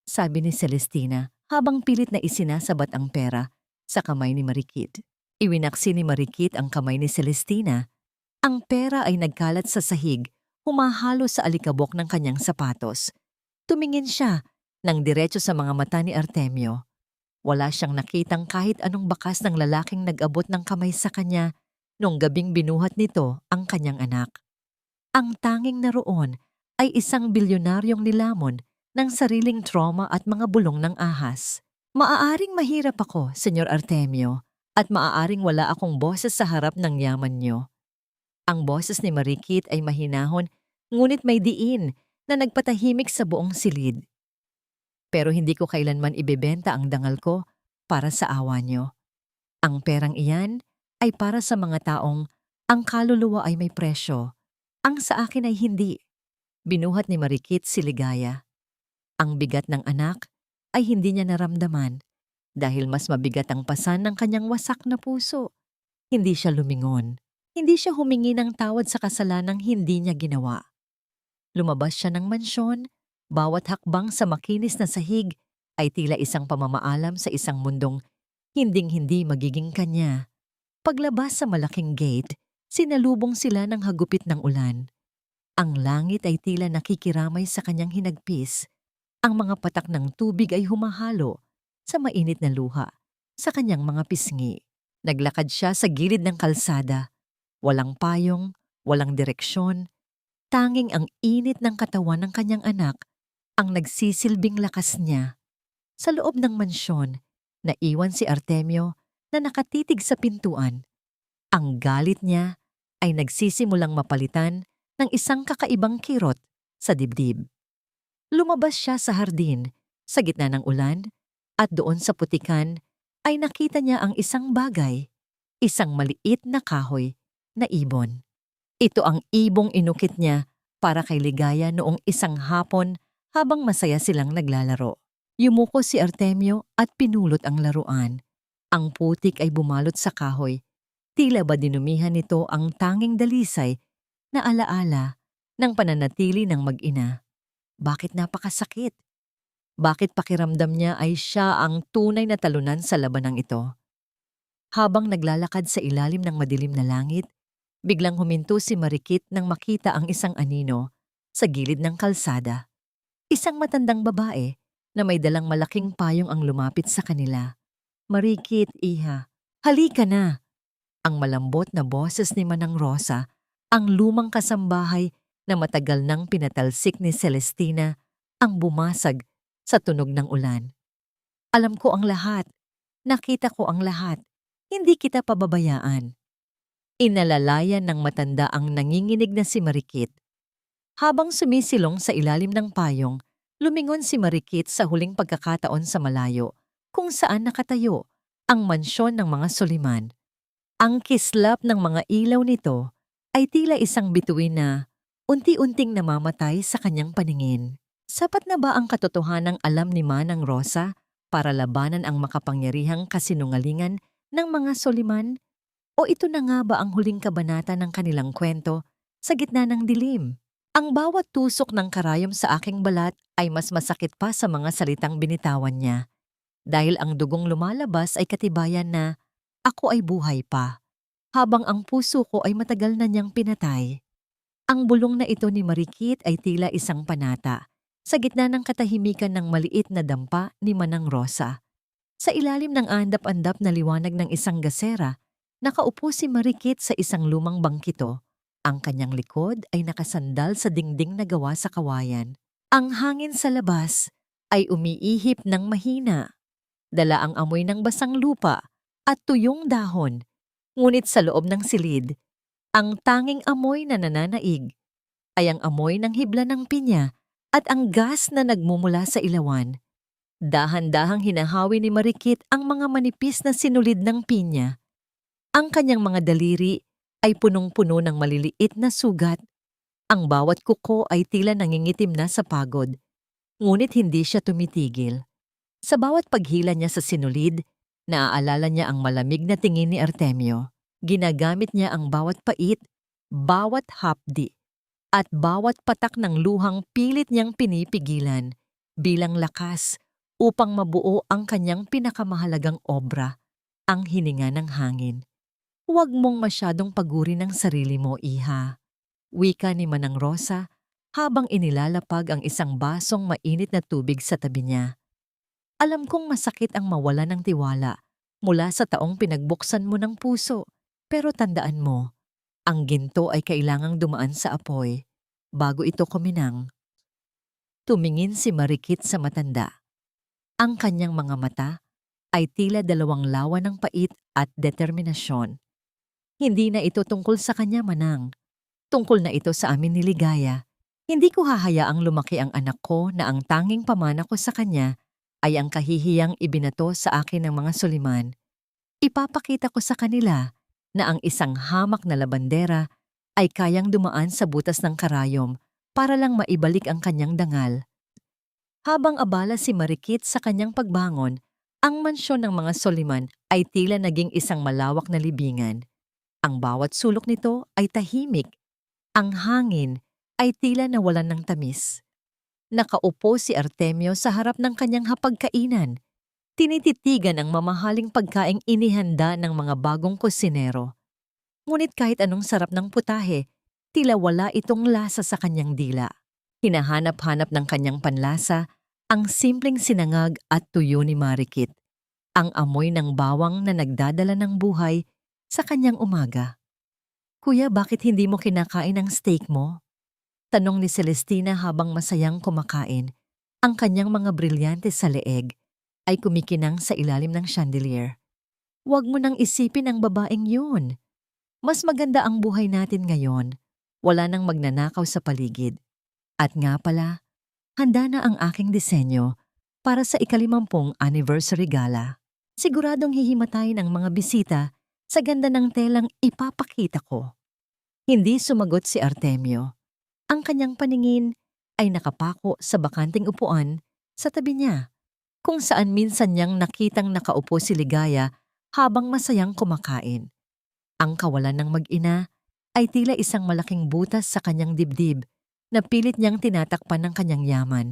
sabi ni Celestina habang pilit na isinasabat ang pera sa kamay ni Marikit. Iwinaksi ni Marikit ang kamay ni Celestina. Ang pera ay nagkalat sa sahig, humahalo sa alikabok ng kanyang sapatos. Tumingin siya nang diretso sa mga mata ni Artemio. Wala siyang nakitang kahit anong bakas ng lalaking nag-abot ng kamay sa kanya nung gabing binuhat nito ang kanyang anak. Ang tanging naroon ay isang bilyonaryong nilamon ng sariling trauma at mga bulong ng ahas. Maaaring mahirap ako, Senyor Artemio, at maaaring wala akong boses sa harap ng yaman niyo. Ang boses ni Marikit ay mahinahon, ngunit may diin na nagpatahimik sa buong silid. Pero hindi ko kailanman ibebenta ang dangal ko para sa awa niyo. Ang perang iyan ay para sa mga taong ang kaluluwa ay may presyo. Ang sa akin ay hindi. Binuhat ni Marikit si Ligaya. Ang bigat ng anak ay hindi niya naramdaman dahil mas mabigat ang pasan ng kanyang wasak na puso. Hindi siya lumingon. Hindi siya humingi ng tawad sa kasalanang hindi niya ginawa. Lumabas siya ng mansyon. Bawat hakbang sa makinis na sahig ay tila isang pamamaalam sa isang mundong hinding-hindi magiging kanya. Paglabas sa malaking gate, sinalubong sila ng hagupit ng ulan. Ang langit ay tila nakikiramay sa kanyang hinagpis. Ang mga patak ng tubig ay humahalo sa mainit na luha sa kanyang mga pisngi. Naglakad siya sa gilid ng kalsada. Walang payong, walang direksyon. Tanging ang init ng katawan ng kanyang anak ang nagsisilbing lakas niya. Sa loob ng mansyon, naiwan si Artemio na nakatitig sa pintuan. Ang galit niya ay nagsisimulang mapalitan ng isang kakaibang kirot sa dibdib. Lumabas siya sa hardin, sa gitna ng ulan, at doon sa putikan ay nakita niya ang isang bagay, isang maliit na kahoy na ibon. Ito ang ibong inukit niya para kay Ligaya noong isang hapon habang masaya silang naglalaro. Yumuko si Artemio at pinulot ang laruan. Ang putik ay bumalot sa kahoy. Tila ba dinumihan nito ang tanging dalisay na alaala ng pananatili ng mag-ina. Bakit napakasakit? Bakit pakiramdam niya ay siya ang tunay na talunan sa labanang ito? Habang naglalakad sa ilalim ng madilim na langit, biglang huminto si Marikit nang makita ang isang anino sa gilid ng kalsada. Isang matandang babae na may dalang malaking payong ang lumapit sa kanila. "Marikit, iha, halika na." Ang malambot na boses ni Manang Rosa, ang lumang kasambahay na matagal nang pinatalsik ni Celestina, ang bumasag sa tunog ng ulan. "Alam ko ang lahat. Nakita ko ang lahat. Hindi kita pababayaan." Inalalayan ng matanda ang nanginginig na si Marikit. Habang sumisilong sa ilalim ng payong, lumingon si Marikit sa huling pagkakataon sa malayo, kung saan nakatayo ang mansyon ng mga Soliman. Ang kislap ng mga ilaw nito ay tila isang bituin na unti-unting namamatay sa kanyang paningin. Sapat na ba ang katotohanang alam ni Manang Rosa para labanan ang makapangyarihang kasinungalingan ng mga Soliman? O ito na nga ba ang huling kabanata ng kanilang kwento sa gitna ng dilim? Ang bawat tusok ng karayom sa aking balat ay mas masakit pa sa mga salitang binitawan niya. Dahil ang dugong lumalabas ay katibayan na ako ay buhay pa, habang ang puso ko ay matagal na niyang pinatay. Ang bulong na ito ni Marikit ay tila isang panata sa gitna ng katahimikan ng maliit na dampa ni Manang Rosa. Sa ilalim ng andap-andap na liwanag ng isang gasera, nakaupo si Marikit sa isang lumang bangkito. Ang kanyang likod ay nakasandal sa dingding na gawa sa kawayan. Ang hangin sa labas ay umiihip ng mahina. Dala ang amoy ng basang lupa at tuyong dahon. Ngunit sa loob ng silid, ang tanging amoy na nananaig ay ang amoy ng hibla ng pinya at ang gas na nagmumula sa ilawan. Dahan-dahang hinahawi ni Marikit ang mga manipis na sinulid ng pinya. Ang kanyang mga daliri ay punong-puno ng maliliit na sugat. Ang bawat kuko ay tila nangingitim na sa pagod. Ngunit hindi siya tumitigil. Sa bawat paghila niya sa sinulid, naaalala niya ang malamig na tingin ni Artemio. Ginagamit niya ang bawat pait, bawat hapdi, at bawat patak ng luhang pilit niyang pinipigilan bilang lakas upang mabuo ang kanyang pinakamahalagang obra, ang hininga ng hangin. Huwag mong masyadong pagurin ang sarili mo, iha. Wika ni Manang Rosa habang inilalapag ang isang basong mainit na tubig sa tabi niya. Alam kong masakit ang mawala ng tiwala mula sa taong pinagbuksan mo ng puso, pero tandaan mo, ang ginto ay kailangang dumaan sa apoy bago ito kuminang. Tumingin si Marikit sa matanda. Ang kanyang mga mata ay tila dalawang lawa ng pait at determinasyon. Hindi na ito tungkol sa kanya, Manang. Tungkol na ito sa amin ni Ligaya. Hindi ko hahayaang lumaki ang anak ko na ang tanging pamana ko sa kanya ay ang kahihiyang ibinato sa akin ng mga Soliman. Ipapakita ko sa kanila na ang isang hamak na labandera ay kayang dumaan sa butas ng karayom para lang maibalik ang kanyang dangal. Habang abala si Marikit sa kanyang pagbangon, ang mansyon ng mga Soliman ay tila naging isang malawak na libingan. Ang bawat sulok nito ay tahimik. Ang hangin ay tila nawalan ng tamis. Nakaupo si Artemio sa harap ng kanyang hapagkainan. Tinititigan ang mamahaling pagkaing inihanda ng mga bagong kusinero. Ngunit kahit anong sarap ng putahe, tila wala itong lasa sa kanyang dila. Hinahanap-hanap ng kanyang panlasa ang simpleng sinangag at tuyo ni Marikit, ang amoy ng bawang na nagdadala ng buhay sa kanyang umaga. Kuya, bakit hindi mo kinakain ang steak mo? Tanong ni Celestina habang masayang kumakain. Ang kanyang mga brilyante sa leeg ay kumikinang sa ilalim ng chandelier. Huwag mo nang isipin ang babaeng yun. Mas maganda ang buhay natin ngayon. Wala nang magnanakaw sa paligid. At nga pala, handa na ang aking disenyo para sa 50th anniversary gala. Siguradong hihimatayin ang mga bisita sa ganda ng telang ipapakita ko. Hindi sumagot si Artemio. Ang kanyang paningin ay nakapako sa bakanting upuan sa tabi niya, kung saan minsan niyang nakitang nakaupo si Ligaya habang masayang kumakain. Ang kawalan ng mag-ina ay tila isang malaking butas sa kanyang dibdib na pilit niyang tinatakpan ng kanyang yaman,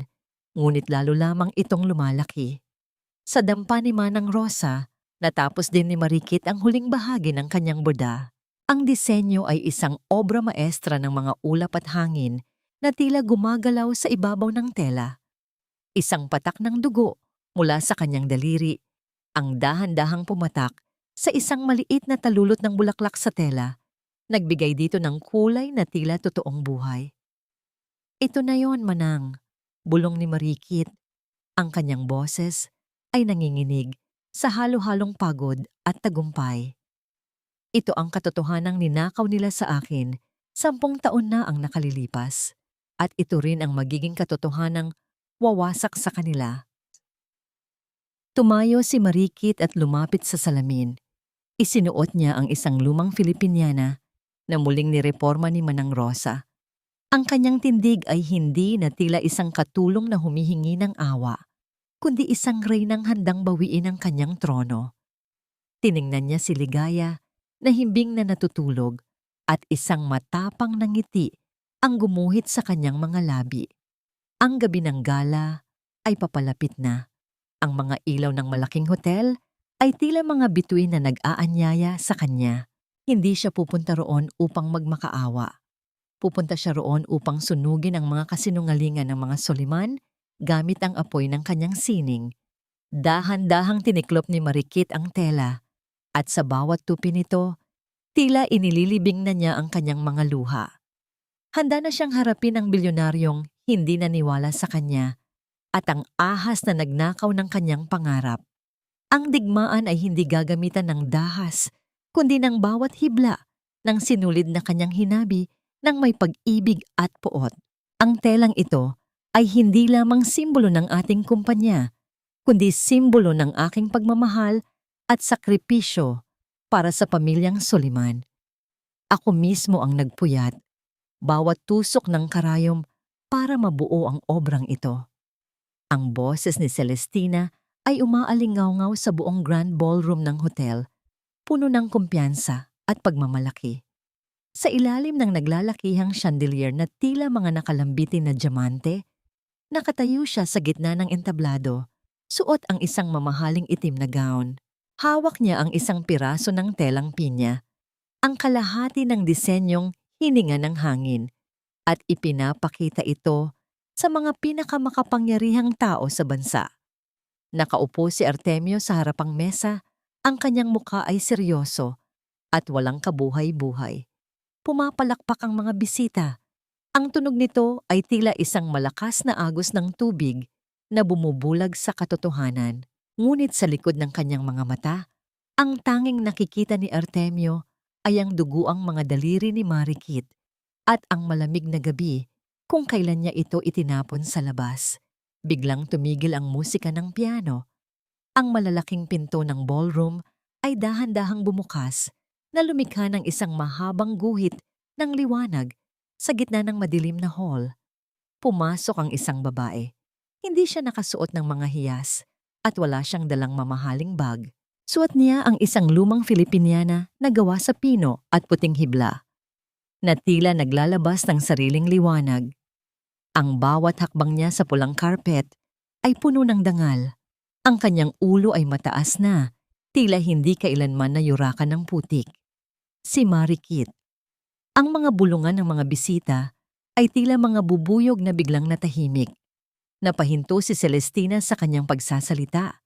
ngunit lalo lamang itong lumalaki. Sa dampa ni Manang Rosa, natapos din ni Marikit ang huling bahagi ng kanyang boda. Ang disenyo ay isang obra maestra ng mga ulap at hangin na tila gumagalaw sa ibabaw ng tela. Isang patak ng dugo mula sa kanyang daliri, ang dahan-dahang pumatak sa isang maliit na talulot ng bulaklak sa tela, nagbigay dito ng kulay na tila totoong buhay. Ito na yon, Manang, bulong ni Marikit. Ang kanyang boses ay nanginginig sa halo-halong pagod at tagumpay. Ito ang katotohanang ninakaw nila sa akin 10 taon na ang nakalilipas, at ito rin ang magiging katotohanang wawasak sa kanila. Tumayo si Marikit at lumapit sa salamin. Isinuot niya ang isang lumang Filipiniana na muling nireporma ni Manang Rosa. Ang kanyang tindig ay hindi na tila isang katulong na humihingi ng awa, kundi isang reynang handang bawiin ang kanyang trono. Tiningnan niya si Ligaya na himbing na natutulog at isang matapang na ngiti ang gumuhit sa kanyang mga labi. Ang gabi ng gala ay papalapit na. Ang mga ilaw ng malaking hotel ay tila mga bituin na nag-aanyaya sa kanya. Hindi siya pupunta roon upang magmakaawa. Pupunta siya roon upang sunugin ang mga kasinungalingan ng mga Soliman gamit ang apoy ng kanyang sining. Dahan-dahang tiniklop ni Marikit ang tela at sa bawat tupi nito, tila inililibing na niya ang kanyang mga luha. Handa na siyang harapin ang bilyonaryong hindi naniwala sa kanya at ang ahas na nagnakaw ng kanyang pangarap. Ang digmaan ay hindi gagamitan ng dahas, kundi ng bawat hibla ng sinulid na kanyang hinabi ng may pag-ibig at puot. Ang telang ito ay hindi lamang simbolo ng ating kumpanya, kundi simbolo ng aking pagmamahal at sakripisyo para sa pamilyang Soliman. Ako mismo ang nagpuyat, bawat tusok ng karayom para mabuo ang obrang ito. Ang boses ni Celestina ay umaalingaw-ngaw sa buong grand ballroom ng hotel, puno ng kumpiyansa at pagmamalaki. Sa ilalim ng naglalakihang chandelier na tila mga nakalambitin na diamante, nakatayo siya sa gitna ng entablado, Suot ang isang mamahaling itim na gown. Hawak niya ang isang piraso ng telang pinya, ang kalahati ng disenyong hininga ng hangin, at ipinapakita ito sa mga pinakamakapangyarihang tao sa bansa. Nakaupo si Artemio sa harapang mesa, ang kanyang mukha ay seryoso at walang kabuhay-buhay. Pumapalakpak ang mga bisita. Ang tunog nito ay tila isang malakas na agos ng tubig na bumubulag sa katotohanan. Ngunit sa likod ng kanyang mga mata, ang tanging nakikita ni Artemio ay ang duguang mga daliri ni Marikit at ang malamig na gabi kung kailan niya ito itinapon sa labas. Biglang tumigil ang musika ng piano. Ang malalaking pinto ng ballroom ay dahan-dahang bumukas na lumikha ng isang mahabang guhit ng liwanag sa gitna ng madilim na hall. Pumasok ang isang babae. Hindi siya nakasuot ng mga hiyas at wala siyang dalang mamahaling bag. Suot niya ang isang lumang Filipiniana na gawa sa pino at puting hibla, na tila naglalabas ng sariling liwanag. Ang bawat hakbang niya sa pulang carpet ay puno ng dangal. Ang kanyang ulo ay mataas na, tila hindi kailanman nayurakan ng putik. Si Marikit. Ang mga bulungan ng mga bisita ay tila mga bubuyog na biglang natahimik. Napahinto si Celestina sa kanyang pagsasalita.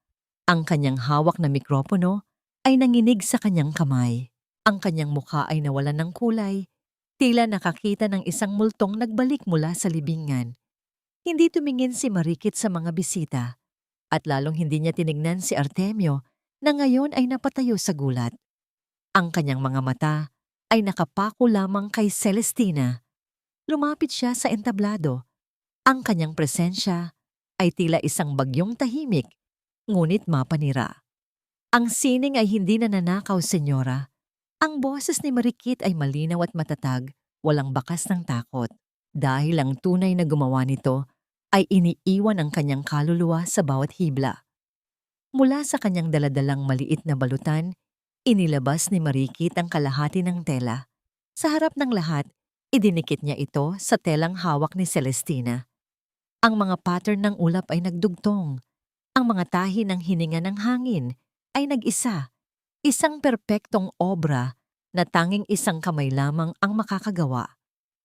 Ang kanyang hawak na mikropono ay nanginig sa kanyang kamay. Ang kanyang mukha ay nawalan ng kulay, tila nakakita ng isang multong nagbalik mula sa libingan. Hindi tumingin si Marikit sa mga bisita, at lalong hindi niya tinignan si Artemio na ngayon ay napatayo sa gulat. Ang kanyang mga mata ay nakapako lamang kay Celestina. Lumapit siya sa entablado. Ang kanyang presensya ay tila isang bagyong tahimik, ngunit mapanira. Ang sining ay hindi nananakaw, senyora. Ang boses ni Marikit ay malinaw at matatag, walang bakas ng takot. Dahil ang tunay na gumawa nito ay iniiwan ang kanyang kaluluwa sa bawat hibla. Mula sa kanyang daladalang maliit na balutan, inilabas ni Marikit ang kalahati ng tela. Sa harap ng lahat, idinikit niya ito sa telang hawak ni Celestina. Ang mga pattern ng ulap ay nagdugtong. Ang mga tahi ng hininga ng hangin ay nag-isa. Isang perpektong obra na tanging isang kamay lamang ang makakagawa.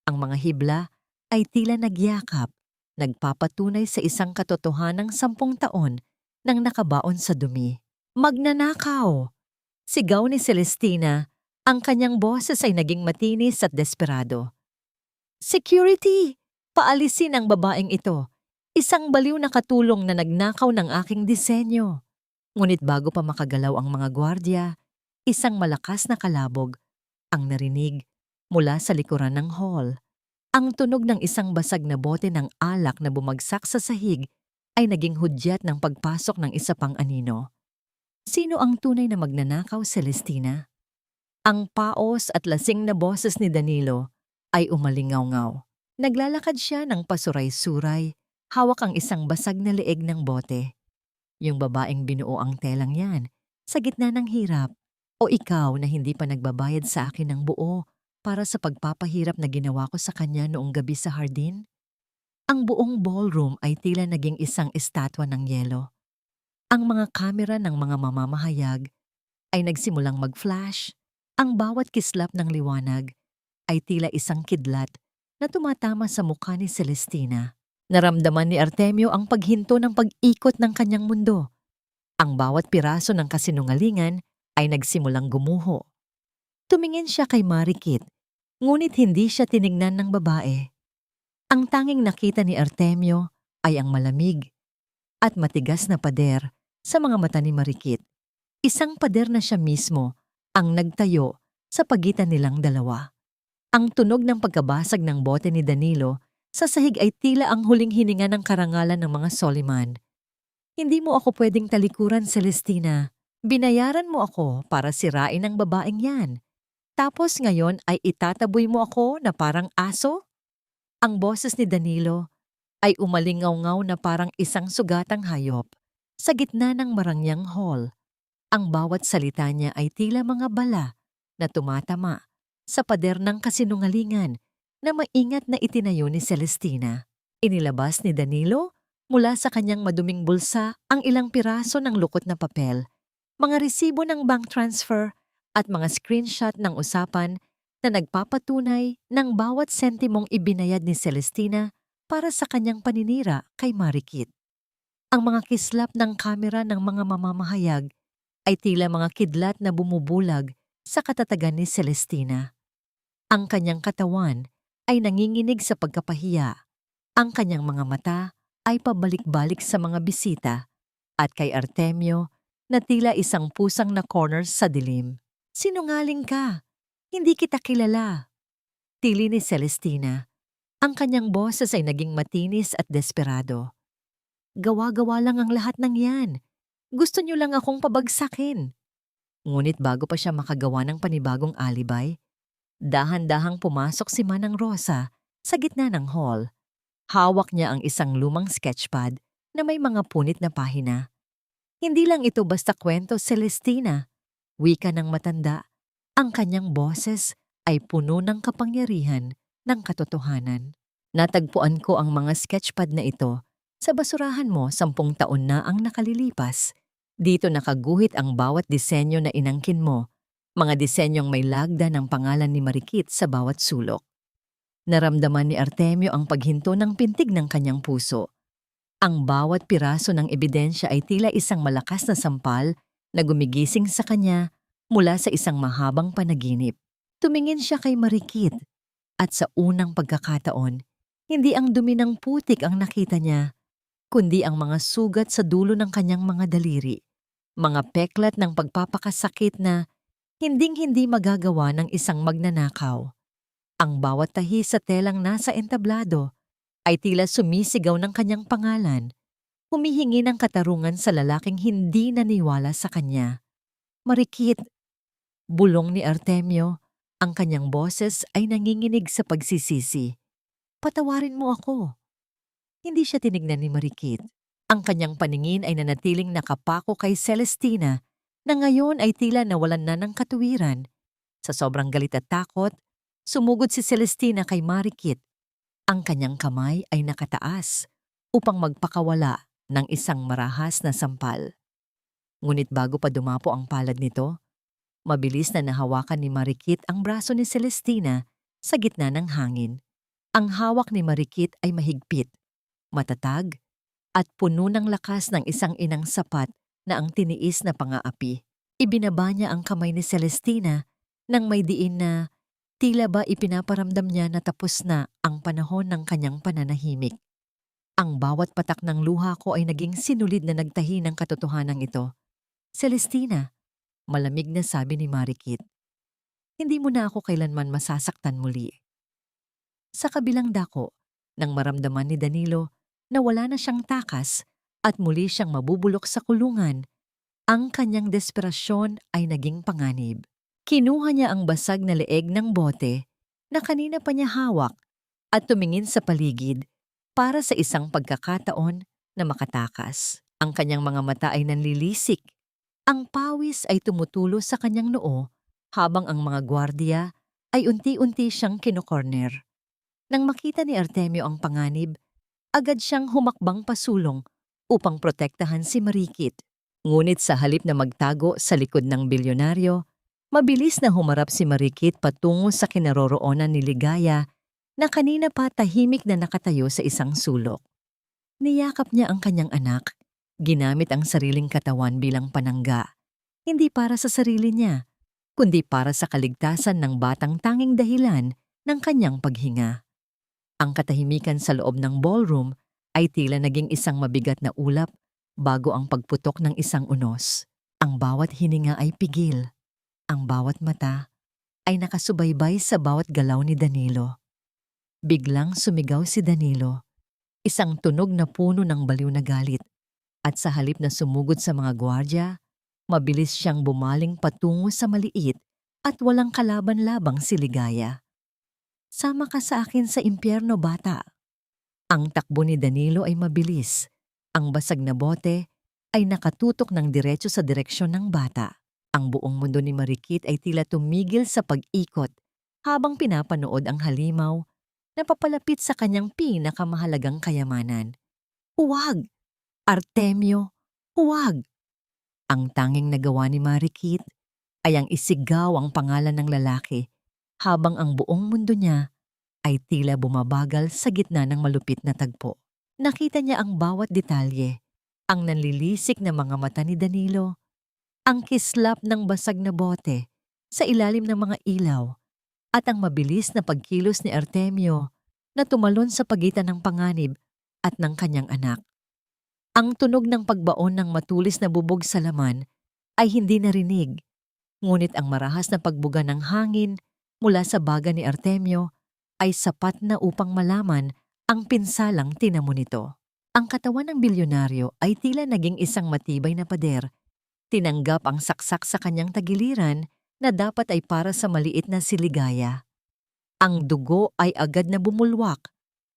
Ang mga hibla ay tila nagyakap, nagpapatunay sa isang katotohanang 10 taon nang nakabaon sa dumi. Magnanakaw! Sigaw ni Celestina, ang kanyang boses ay naging matinis at desperado. Security! Paalisin ang babaeng ito. Isang baliw na katulong na nagnakaw ng aking disenyo. Ngunit bago pa makagalaw ang mga gwardya, isang malakas na kalabog ang narinig mula sa likuran ng hall. Ang tunog ng isang basag na bote ng alak na bumagsak sa sahig ay naging hudyat ng pagpasok ng isa pang anino. Sino ang tunay na magnanakaw, Celestina? Ang paos at lasing na boses ni Danilo ay umalingaw-ngaw. Naglalakad siya ng pasuray-suray, hawak ang isang basag na leeg ng bote. Yung babaeng binuo ang telang yan, sa gitna ng hirap. O ikaw na hindi pa nagbabayad sa akin ng buo para sa pagpapahirap na ginawa ko sa kanya noong gabi sa hardin? Ang buong ballroom ay tila naging isang estatwa ng yelo. Ang mga kamera ng mga mamamahayag ay nagsimulang mag-flash. Ang bawat kislap ng liwanag ay tila isang kidlat na tumatama sa mukha ni Celestina. Naramdaman ni Artemio ang paghinto ng pag-ikot ng kanyang mundo. Ang bawat piraso ng kasinungalingan ay nagsimulang gumuho. Tumingin siya kay Marikit, ngunit hindi siya tinignan ng babae. Ang tanging nakita ni Artemio ay ang malamig at matigas na pader sa mga mata ni Marikit. Isang pader na siya mismo ang nagtayo sa pagitan nilang dalawa. Ang tunog ng pagkabasag ng bote ni Danilo sa sahig ay tila ang huling hininga ng karangalan ng mga Soliman. Hindi mo ako pwedeng talikuran, Celestina. Binayaran mo ako para sirain ang babaeng yan. Tapos ngayon ay itataboy mo ako na parang aso? Ang boses ni Danilo ay umalingaw-ngaw na parang isang sugatang hayop. Sa gitna ng marangyang hall, ang bawat salita niya ay tila mga bala na tumatama sa pader ng kasinungalingan na maingat na itinayo ni Celestina. Inilabas ni Danilo Mula sa kanyang maduming bulsa ang ilang piraso ng lukot na papel, mga resibo ng bank transfer at mga screenshot ng usapan na nagpapatunay ng bawat sentimong ibinayad ni Celestina para sa kanyang paninira kay Marikit. Ang mga kislap ng kamera ng mga mamamahayag ay tila mga kidlat na bumubulag sa katatagan ni Celestina. Ang kanyang katawan ay nanginginig sa pagkapahiya. Ang kanyang mga mata ay pabalik-balik sa mga bisita at kay Artemio na tila isang pusang na corner sa dilim. Sinungaling ka! Hindi kita kilala! Tili ni Celestina. Ang kanyang boses ay naging matinis at desperado. Gawa-gawa lang ang lahat ng yan. Gusto niyo lang akong pabagsakin. Ngunit bago pa siya makagawa ng panibagong alibay, dahan-dahang pumasok si Manang Rosa sa gitna ng hall. Hawak niya ang isang lumang sketchpad na may mga punit na pahina. Hindi lang ito basta kwento, Celestina. Wika ng matanda, ang kanyang boses ay puno ng kapangyarihan ng katotohanan. Natagpuan ko ang mga sketchpad na ito sa basurahan mo 10 taon na ang nakalilipas. Dito nakaguhit ang bawat disenyo na inangkin mo, mga disenyong may lagda ng pangalan ni Marikit sa bawat sulok. Naramdaman ni Artemio ang paghinto ng pintig ng kanyang puso. Ang bawat piraso ng ebidensya ay tila isang malakas na sampal na gumigising sa kanya mula sa isang mahabang panaginip. Tumingin siya kay Marikit at sa unang pagkakataon, hindi ang dumi ng putik ang nakita niya, kundi ang mga sugat sa dulo ng kanyang mga daliri, mga peklat ng pagpapakasakit na hinding-hindi magagawa ng isang magnanakaw. Ang bawat tahi sa telang nasa entablado ay tila sumisigaw ng kanyang pangalan, humihingi ng katarungan sa lalaking hindi naniwala sa kanya. Marikit! Bulong ni Artemio, ang kanyang boses ay nanginginig sa pagsisisi. Patawarin mo ako. Hindi siya tinignan ni Marikit. Ang kanyang paningin ay nanatiling nakapako kay Celestina na ngayon ay tila nawalan na ng katuwiran. Sa sobrang galit at takot, sumugod si Celestina kay Marikit. Ang kanyang kamay ay nakataas upang magpakawala ng isang marahas na sampal. Ngunit bago pa dumapo ang palad nito, mabilis na nahawakan ni Marikit ang braso ni Celestina sa gitna ng hangin. Ang hawak ni Marikit ay mahigpit, matatag, at puno ng lakas ng isang inang sapat na ang tiniis na pang-aapi. Ibinaba niya ang kamay ni Celestina nang may diin na tila ba ipinaparamdam niya na tapos na ang panahon ng kanyang pananahimik. Ang bawat patak ng luha ko ay naging sinulid na nagtahi ng katotohanan ito. Celestina, malamig na sabi ni Marikit, hindi mo na ako kailanman masasaktan muli. Sa kabilang dako, nang maramdaman ni Danilo na wala na siyang takas at muli siyang mabubulok sa kulungan, ang kanyang desperasyon ay naging panganib. Kinuha niya ang basag na leeg ng bote na kanina pa niya hawak at tumingin sa paligid para sa isang pagkakataon na makatakas. Ang kanyang mga mata ay nanlilisik. Ang pawis ay tumutulo sa kanyang noo habang ang mga gwardiya ay unti-unti siyang kinokorner. Nang makita ni Artemio ang panganib, agad siyang humakbang pasulong upang protektahan si Marikit. Ngunit sa halip na magtago sa likod ng bilyonaryo, mabilis na humarap si Marikit patungo sa kinaroroonan ni Ligaya na kanina pa tahimik na nakatayo sa isang sulok. Niyakap niya ang kanyang anak, ginamit ang sariling katawan bilang panangga, hindi para sa sarili niya, kundi para sa kaligtasan ng batang tanging dahilan ng kanyang paghinga. Ang katahimikan sa loob ng ballroom ay tila naging isang mabigat na ulap bago ang pagputok ng isang unos. Ang bawat hininga ay pigil. Ang bawat mata ay nakasubaybay sa bawat galaw ni Danilo. Biglang sumigaw si Danilo, isang tunog na puno ng baliw na galit, at sa halip na sumugod sa mga gwardya, mabilis siyang bumaling patungo sa maliit at walang kalaban-labang si Ligaya. Sama ka sa akin sa impyerno, bata. Ang takbo ni Danilo ay mabilis. Ang basag na bote ay nakatutok ng diretso sa direksyon ng bata. Ang buong mundo ni Marikit ay tila tumigil sa pag-ikot habang pinapanood ang halimaw na papalapit sa kanyang pinakamahalagang kayamanan. Huwag! Artemio, huwag! Ang tanging nagawa ni Marikit ay ang isigaw ang pangalan ng lalaki habang ang buong mundo niya ay tila bumabagal sa gitna ng malupit na tagpo. Nakita niya ang bawat detalye, ang nanlilisik na mga mata ni Danilo, ang kislap ng basag na bote sa ilalim ng mga ilaw, at ang mabilis na pagkilos ni Artemio na tumalon sa pagitan ng panganib at ng kanyang anak. Ang tunog ng pagbaon ng matulis na bubog sa laman ay hindi narinig, ngunit ang marahas na pagbuga ng hangin mula sa baga ni Artemio ay sapat na upang malaman ang pinsalang tinamo nito. Ang katawan ng bilyonaryo ay tila naging isang matibay na pader. Tinanggap ang saksak sa kanyang tagiliran na dapat ay para sa maliit na siligaya. Ang dugo ay agad na bumulwak,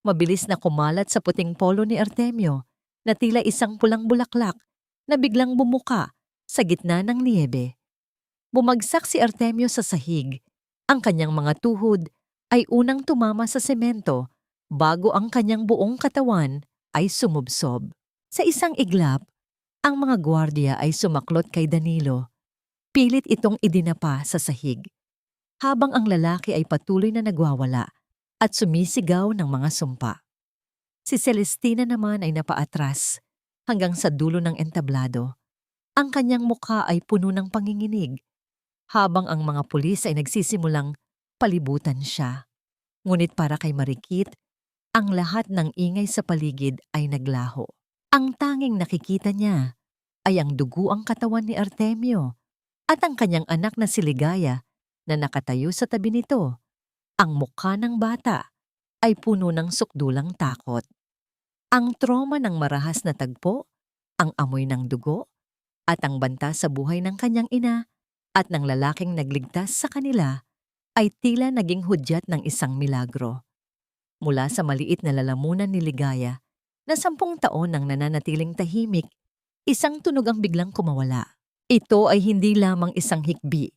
mabilis na kumalat sa puting polo ni Artemio na tila isang pulang bulaklak na biglang bumuka sa gitna ng niyebe. Bumagsak si Artemio sa sahig. Ang kanyang mga tuhod ay unang tumama sa semento bago ang kanyang buong katawan ay sumubsob. Sa isang iglap, ang mga gwardiya ay sumaklot kay Danilo. Pilit itong idinapa sa sahig, habang ang lalaki ay patuloy na nagwawala at sumisigaw ng mga sumpa. Si Celestina naman ay napaatras hanggang sa dulo ng entablado. Ang kanyang mukha ay puno ng panginginig, habang ang mga pulis ay nagsisimulang palibutan siya. Ngunit para kay Marikit, ang lahat ng ingay sa paligid ay naglaho. Ang tanging nakikita niya ay ang duguang katawan ni Artemio at ang kanyang anak na si Ligaya na nakatayo sa tabi nito. Ang mukha ng bata ay puno ng sukdulang takot. Ang trauma ng marahas na tagpo, ang amoy ng dugo, at ang banta sa buhay ng kanyang ina at ng lalaking nagligtas sa kanila ay tila naging hudyat ng isang milagro. Mula sa maliit na lalamunan ni Ligaya na 10 taon nang nananatiling tahimik, isang tunog ang biglang kumawala. Ito ay hindi lamang isang hikbi,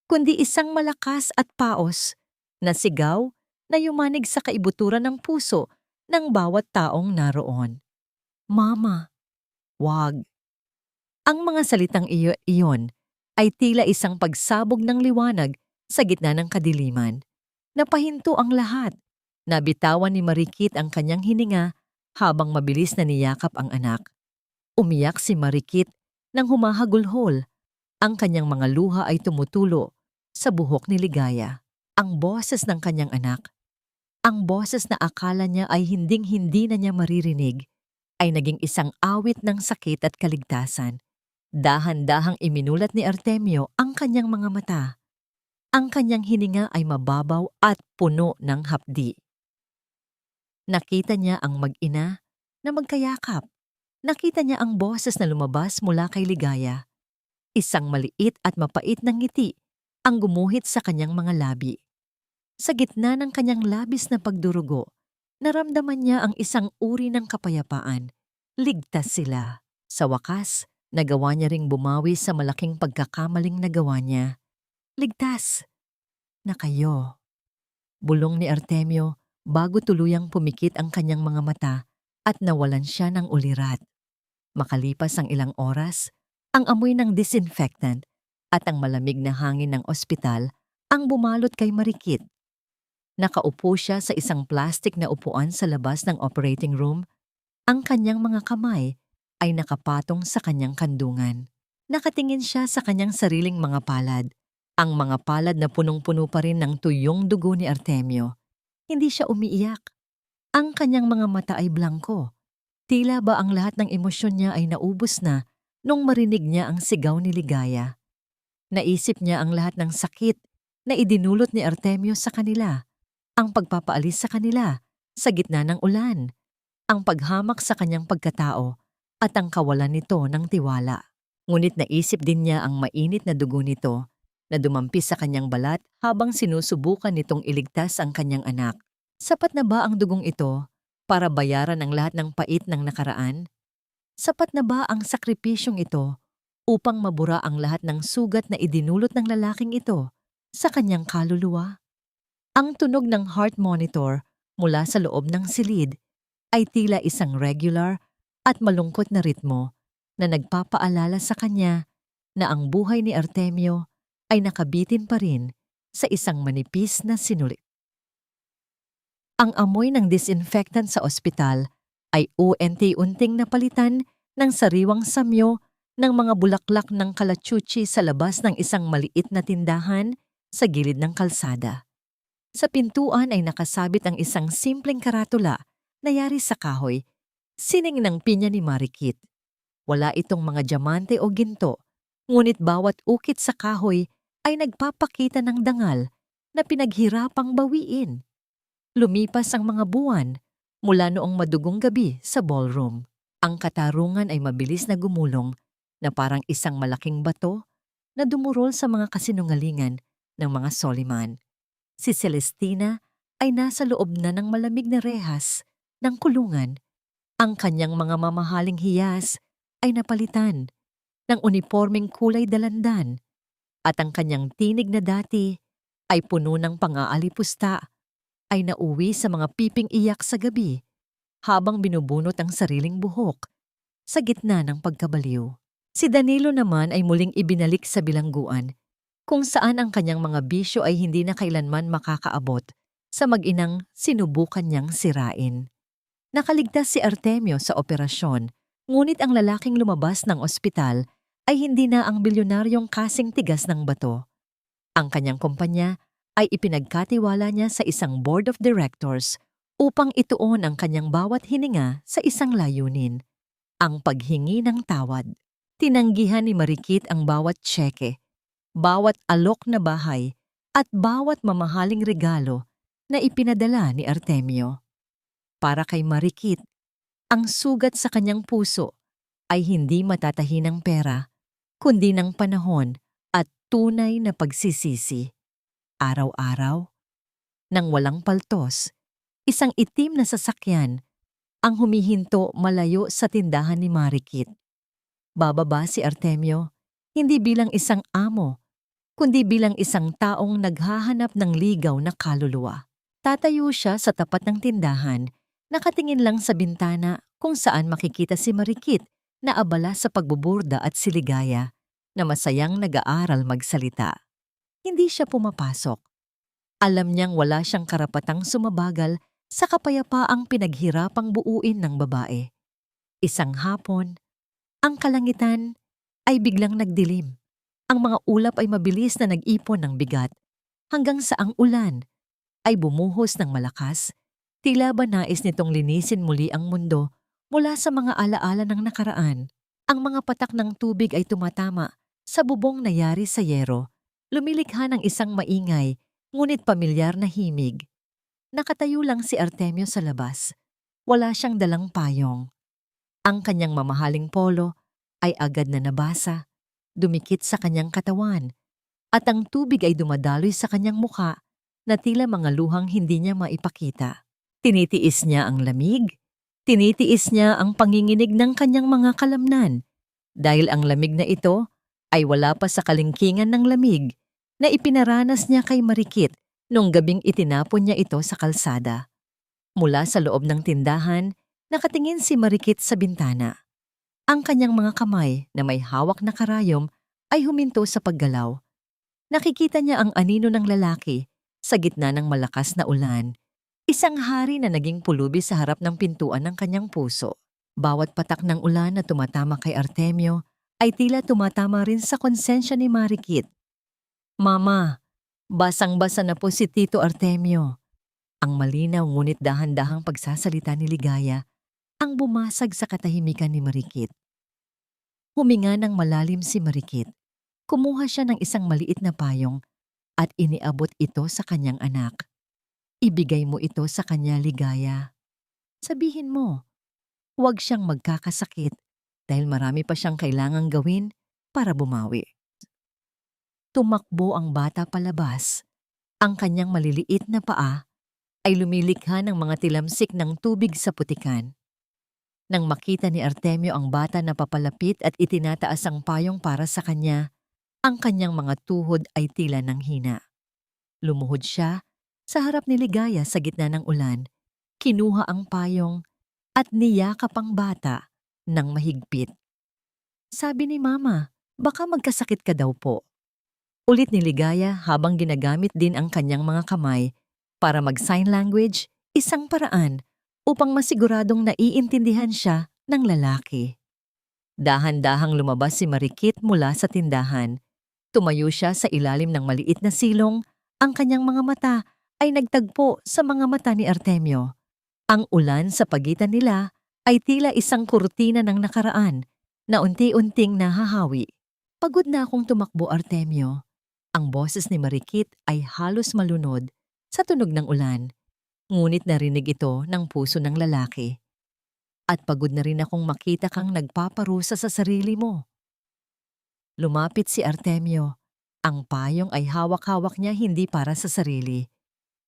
kundi isang malakas at paos na sigaw na yumanig sa kaibuturan ng puso ng bawat taong naroon. Mama, wag. Ang mga salitang iyon ay tila isang pagsabog ng liwanag sa gitna ng kadiliman. Napahinto ang lahat. Nabitawan ni Marikit ang kanyang hininga habang mabilis na niyakap ang anak. Umiyak si Marikit nang humahagulhol. Ang kanyang mga luha ay tumutulo sa buhok ni Ligaya. Ang boses ng kanyang anak, ang boses na akala niya ay hinding-hindi na niya maririnig, ay naging isang awit ng sakit at kaligtasan. Dahan-dahang iminulat ni Artemio ang kanyang mga mata. Ang kanyang hininga ay mababaw at puno ng hapdi. Nakita niya ang mag-ina na magkayakap. Nakita niya ang boses na lumabas mula kay Ligaya. Isang maliit at mapait na ngiti ang gumuhit sa kanyang mga labi. Sa gitna ng kanyang labis na pagdurugo, naramdaman niya ang isang uri ng kapayapaan. Ligtas sila. Sa wakas, nagawa niya ring bumawi sa malaking pagkakamaling nagawa niya. Ligtas na kayo. Bulong ni Artemio bago tuluyang pumikit ang kanyang mga mata at nawalan siya ng ulirat. Makalipas ang ilang oras, ang amoy ng disinfectant at ang malamig na hangin ng ospital ang bumalot kay Marikit. Nakaupo siya sa isang plastik na upuan sa labas ng operating room. Ang kanyang mga kamay ay nakapatong sa kanyang kandungan. Nakatingin siya sa kanyang sariling mga palad. Ang mga palad na punong-puno pa rin ng tuyong dugo ni Artemio. Hindi siya umiiyak. Ang kanyang mga mata ay blangko. Tila ba ang lahat ng emosyon niya ay naubos na nung marinig niya ang sigaw ni Ligaya. Naisip niya ang lahat ng sakit na idinulot ni Artemio sa kanila. Ang pagpapaalis sa kanila sa gitna ng ulan, ang paghamak sa kanyang pagkatao at ang kawalan nito ng tiwala. Ngunit naisip din niya ang mainit na dugo nito na dumampi sa kanyang balat habang sinusubukan nitong iligtas ang kanyang anak. Sapat na ba ang dugong ito para bayaran ang lahat ng pait ng nakaraan? Sapat na ba ang sakripisyong ito upang mabura ang lahat ng sugat na idinulot ng lalaking ito sa kanyang kaluluwa? Ang tunog ng heart monitor mula sa loob ng silid ay tila isang regular at malungkot na ritmo na nagpapaalala sa kanya na ang buhay ni Artemio ay nakabitin pa rin sa isang manipis na sinuli. Ang amoy ng disinfectant sa ospital ay unti-unting napalitan ng sariwang samyo ng mga bulaklak ng kalachuchi sa labas ng isang maliit na tindahan sa gilid ng kalsada. Sa pintuan ay nakasabit ang isang simpleng karatula na yari sa kahoy, sining ng pinya ni Marikit. Wala itong mga diamante o ginto, ngunit bawat ukit sa kahoy ay nagpapakita ng dangal na pinaghirapang bawiin. Lumipas ang mga buwan mula noong madugong gabi sa ballroom. Ang katarungan ay mabilis na gumulong na parang isang malaking bato na dumurol sa mga kasinungalingan ng mga Soliman. Si Celestina ay nasa loob na ng malamig na rehas ng kulungan. Ang kanyang mga mamahaling hiyas ay napalitan ng unipormeng kulay dalandan at ang kanyang tinig na dati ay puno ng pang-aalipusta ay nauwi sa mga piping iyak sa gabi habang binubunot ang sariling buhok sa gitna ng pagkabaliw. Si Danilo naman ay muling ibinalik sa bilangguan kung saan ang kanyang mga bisyo ay hindi na kailanman makakaabot sa mag-inang sinubukan niyang sirain. Nakaligtas si Artemio sa operasyon, ngunit ang lalaking lumabas ng ospital ay hindi na ang bilyonaryong kasing tigas ng bato. Ang kanyang kumpanya ay ipinagkatiwala niya sa isang board of directors upang ituon ang kanyang bawat hininga sa isang layunin, ang paghingi ng tawad. Tinanggihan ni Marikit ang bawat tseke, bawat alok na bahay at bawat mamahaling regalo na ipinadala ni Artemio. Para kay Marikit, ang sugat sa kanyang puso ay hindi matatahi ng pera, kundi ng panahon at tunay na pagsisisi. Araw-araw, nang walang paltos, isang itim na sasakyan ang humihinto malayo sa tindahan ni Marikit. Bababa si Artemio, hindi bilang isang amo, kundi bilang isang taong naghahanap ng ligaw na kaluluwa. Tatayo siya sa tapat ng tindahan, nakatingin lang sa bintana kung saan makikita si Marikit na abala sa pagbuburda at si Ligaya na masayang nag-aaral magsalita. Hindi siya pumapasok. Alam niyang wala siyang karapatang sumabagal sa kapayapaang pinaghirapang buuin ng babae. Isang hapon, ang kalangitan ay biglang nagdilim. Ang mga ulap ay mabilis na nag-ipon ng bigat, hanggang sa ang ulan ay bumuhos ng malakas, tila ba nais nitong linisin muli ang mundo mula sa mga alaala ng nakaraan. Ang mga patak ng tubig ay tumatama sa bubong na yari sa yero, lumilikha ng isang maingay ngunit pamilyar na himig. Nakatayo lang si Artemio sa labas. Wala siyang dalang payong. Ang kanyang mamahaling polo ay agad na nabasa, dumikit sa kanyang katawan, at ang tubig ay dumadaloy sa kanyang mukha na tila mga luhang hindi niya maipakita. Tinitiis niya ang lamig, tinitiis niya ang panginginig ng kanyang mga kalamnan, dahil ang lamig na ito ay wala pa sa kalingkingan ng lamig na ipinaranas niya kay Marikit nung gabing itinapon niya ito sa kalsada. Mula sa loob ng tindahan, nakatingin si Marikit sa bintana. Ang kanyang mga kamay na may hawak na karayom ay huminto sa paggalaw. Nakikita niya ang anino ng lalaki sa gitna ng malakas na ulan. Isang hari na naging pulubi sa harap ng pintuan ng kanyang puso. Bawat patak ng ulan na tumatama kay Artemio ay tila tumatama rin sa konsensya ni Marikit. Mama, basang-basa na po si Tito Artemio. Ang malinaw ngunit dahan-dahang pagsasalita ni Ligaya ang bumasag sa katahimikan ni Marikit. Huminga ng malalim si Marikit. Kumuha siya ng isang maliit na payong at iniabot ito sa kanyang anak. Ibigay mo ito sa kanya, Ligaya. Sabihin mo, huwag siyang magkakasakit dahil marami pa siyang kailangang gawin para bumawi. Tumakbo ang bata palabas. Ang kanyang maliliit na paa ay lumilikha ng mga tilamsik ng tubig sa putikan. Nang makita ni Artemio ang bata na papalapit at itinataas ang payong para sa kanya, ang kanyang mga tuhod ay tila nanghina. Lumuhod siya sa harap ni Ligaya sa gitna ng ulan, kinuha ang payong at niyakap ang bata ng mahigpit. Sabi ni Mama, baka magkasakit ka daw po. Ulit ni Ligaya habang ginagamit din ang kanyang mga kamay para mag-sign language, isang paraan upang masiguradong naiintindihan siya ng lalaki. Dahan-dahang lumabas si Marikit mula sa tindahan. Tumayo siya sa ilalim ng maliit na silong, ang kanyang mga mata ay nagtagpo sa mga mata ni Artemio. Ang ulan sa pagitan nila ay tila isang kurtina ng nakaraan na unti-unting nahahawi. Pagod na akong tumakbo, Artemio. Ang boses ni Marikit ay halos malunod sa tunog ng ulan, ngunit narinig ito ng puso ng lalaki. At pagod na rin akong makita kang nagpaparusa sa sarili mo. Lumapit si Artemio. Ang payong ay hawak-hawak niya hindi para sa sarili,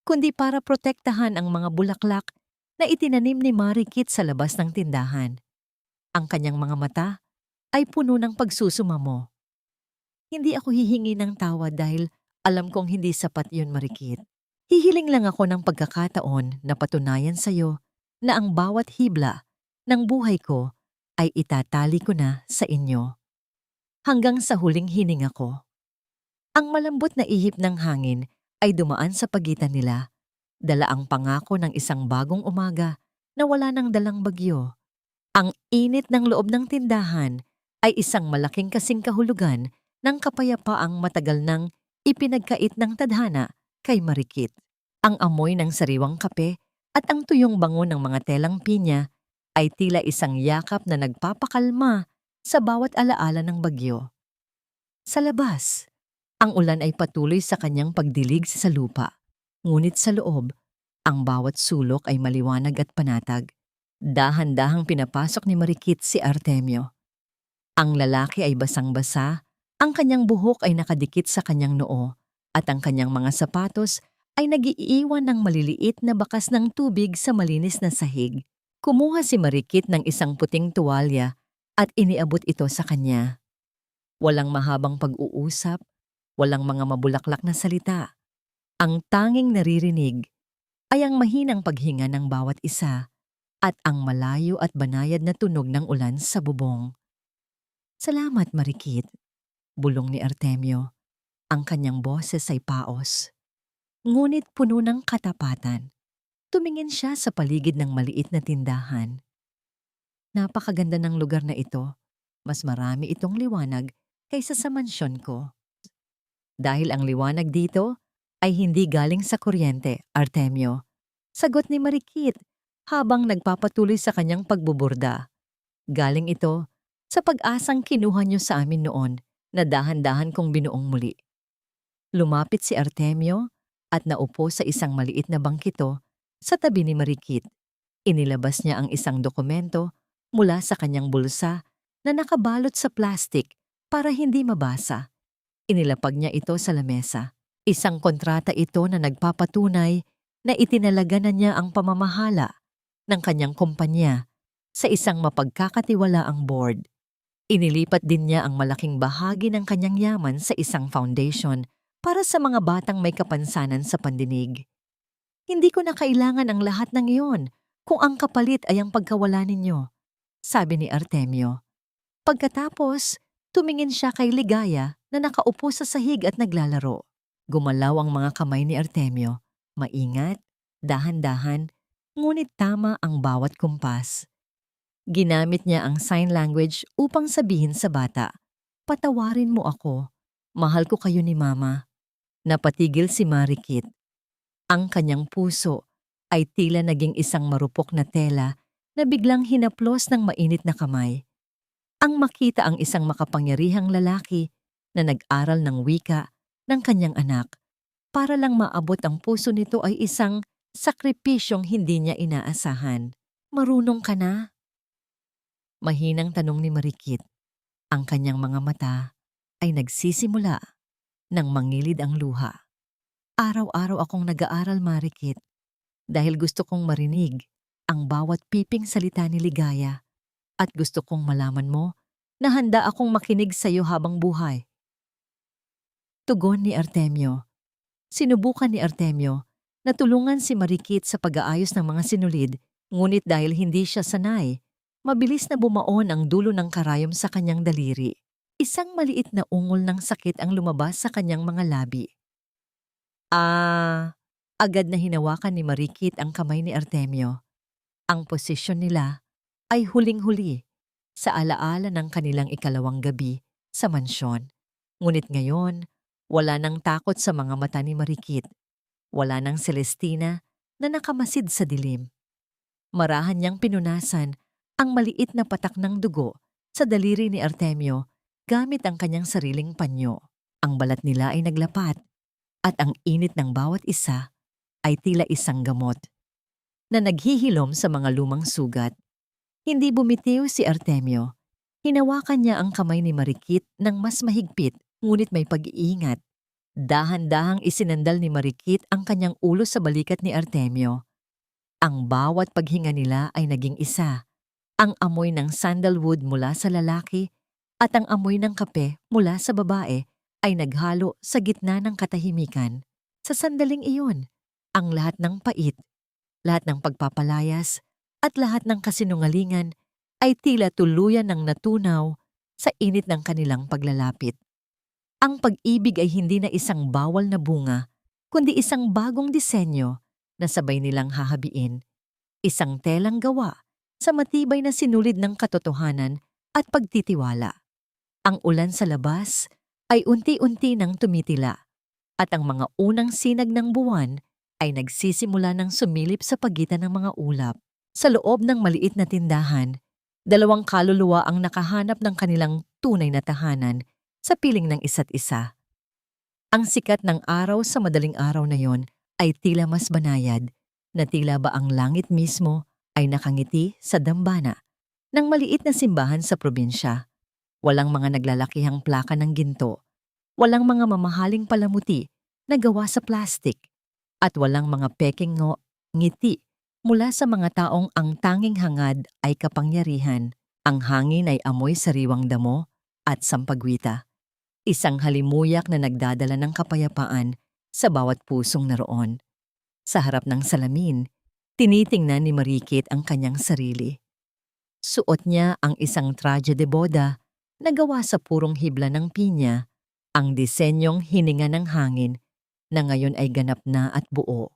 kundi para protektahan ang mga bulaklak na itinanim ni Marikit sa labas ng tindahan. Ang kanyang mga mata ay puno ng pagsusumamo. Hindi ako hihingi ng tawad dahil alam kong hindi sapat yun, Marikit. Hihiling lang ako ng pagkakataon na patunayan sa'yo na ang bawat hibla ng buhay ko ay itatali ko na sa inyo. Hanggang sa huling hininga ko. Ang malambot na ihip ng hangin ay dumaan sa pagitan nila, dala ang pangako ng isang bagong umaga na wala nang dalang bagyo. Ang init ng loob ng tindahan ay isang malaking kasing kahulugan ng kapayapaang matagal nang ipinagkait ng tadhana kay Marikit. Ang amoy ng sariwang kape at ang tuyong bango ng mga telang pinya ay tila isang yakap na nagpapakalma sa bawat alaala ng bagyo. Sa labas, ang ulan ay patuloy sa kanyang pagdilig sa lupa. Ngunit sa loob, ang bawat sulok ay maliwanag at panatag. Dahan-dahang pinapasok ni Marikit si Artemio. Ang lalaki ay basang-basa, ang kanyang buhok ay nakadikit sa kanyang noo, at ang kanyang mga sapatos ay nagiiwan ng maliliit na bakas ng tubig sa malinis na sahig. Kumuha si Marikit ng isang puting tuwalya at iniabot ito sa kanya. Walang mahabang pag-uusap, walang mga mabulaklak na salita. Ang tanging naririnig ay ang mahinang paghinga ng bawat isa at ang malayo at banayad na tunog ng ulan sa bubong. Salamat, Marikit, bulong ni Artemio. Ang kanyang boses ay paos, ngunit puno ng katapatan. Tumingin siya sa paligid ng maliit na tindahan. Napakaganda ng lugar na ito. Mas marami itong liwanag kaysa sa mansyon ko. Dahil ang liwanag dito ay hindi galing sa kuryente, Artemio. Sagot ni Marikit habang nagpapatuloy sa kanyang pagbuburda. Galing ito sa pag-asang kinuha niyo sa amin noon na dahan-dahan kong binuong muli. Lumapit si Artemio at naupo sa isang maliit na bangkito sa tabi ni Marikit. Inilabas niya ang isang dokumento mula sa kanyang bulsa na nakabalot sa plastik para hindi mabasa. Inilapag niya ito sa lamesa. Isang kontrata ito na nagpapatunay na itinalaga na niya ang pamamahala ng kanyang kumpanya sa isang mapagkakatiwalaang board. Inilipat din niya ang malaking bahagi ng kanyang yaman sa isang foundation para sa mga batang may kapansanan sa pandinig. Hindi ko na kailangan ang lahat ng iyon kung ang kapalit ay ang pagkawala ninyo, sabi ni Artemio. Pagkatapos, tumingin siya kay Ligaya na nakaupo sa sahig at naglalaro. Gumalaw ang mga kamay ni Artemio. Maingat, dahan-dahan, ngunit tama ang bawat kumpas. Ginamit niya ang sign language upang sabihin sa bata, "Patawarin mo ako. Mahal ko kayo ni Mama." Napatigil si Marikit. Ang kanyang puso ay tila naging isang marupok na tela na biglang hinaplos ng mainit na kamay. Ang makita ang isang makapangyarihang lalaki na nag-aral ng wika ng kanyang anak para lang maabot ang puso nito ay isang sakripisyong hindi niya inaasahan. Marunong ka na? Mahinang tanong ni Marikit. Ang kanyang mga mata ay nagsisimula nang mangilid ang luha. Araw-araw akong nag-aaral, Marikit, dahil gusto kong marinig ang bawat piping salita ni Ligaya at gusto kong malaman mo na handa akong makinig sa iyo habang buhay. Tugon ni Artemio. Sinubukan ni Artemio na tulungan si Marikit sa pag-aayos ng mga sinulid, ngunit dahil hindi siya sanay, Mabilis na bumaon ang dulo ng karayom sa kanyang daliri. Isang maliit na ungol ng sakit ang lumabas sa kanyang mga labi. Agad na hinawakan ni Marikit ang kamay ni Artemio. Ang posisyon nila ay huling-huli sa alaala ng kanilang ikalawang gabi sa mansyon. Ngunit ngayon, wala nang takot sa mga mata ni Marikit. Wala nang Celestina na nakamasid sa dilim. Marahan niyang pinunasan ang maliit na patak ng dugo sa daliri ni Artemio gamit ang kanyang sariling panyo. Ang balat nila ay naglapat at ang init ng bawat isa ay tila isang gamot na naghihilom sa mga lumang sugat. Hindi bumitiw si Artemio. Hinawakan niya ang kamay ni Marikit ng mas mahigpit ngunit may pag-iingat. Dahan-dahang isinandal ni Marikit ang kanyang ulo sa balikat ni Artemio. Ang bawat paghinga nila ay naging isa. Ang amoy ng sandalwood mula sa lalaki at ang amoy ng kape mula sa babae ay naghalo sa gitna ng katahimikan. Sa sandaling iyon, ang lahat ng pait, lahat ng pagpapalayas at lahat ng kasinungalingan ay tila tuluyan ng natunaw sa init ng kanilang paglalapit. Ang pag-ibig ay hindi na isang bawal na bunga, kundi isang bagong disenyo na sabay nilang hahabiin. Isang telang gawa sa matibay na sinulid ng katotohanan at pagtitiwala. Ang ulan sa labas ay unti-unti nang tumitila at ang mga unang sinag ng buwan ay nagsisimula ng sumilip sa pagitan ng mga ulap. Sa loob ng maliit na tindahan, dalawang kaluluwa ang nakahanap ng kanilang tunay na tahanan sa piling ng isa't isa. Ang sikat ng araw sa madaling araw na yon ay tila mas banayad, na tila ba ang langit mismo ay nakangiti sa dambana ng maliit na simbahan sa probinsya. Walang mga naglalakihang plaka ng ginto, walang mga mamahaling palamuti na gawa sa plastik, at walang mga peking ngiti mula sa mga taong ang tanging hangad ay kapangyarihan. Ang hangin ay amoy sariwang damo at sampagwita. Isang halimuyak na nagdadala ng kapayapaan sa bawat pusong naroon. Sa harap ng salamin, tinitingnan ni Marikit ang kanyang sarili. Suot niya ang isang traje de boda na gawa sa purong hibla ng pinya, ang disenyong hininga ng hangin na ngayon ay ganap na at buo.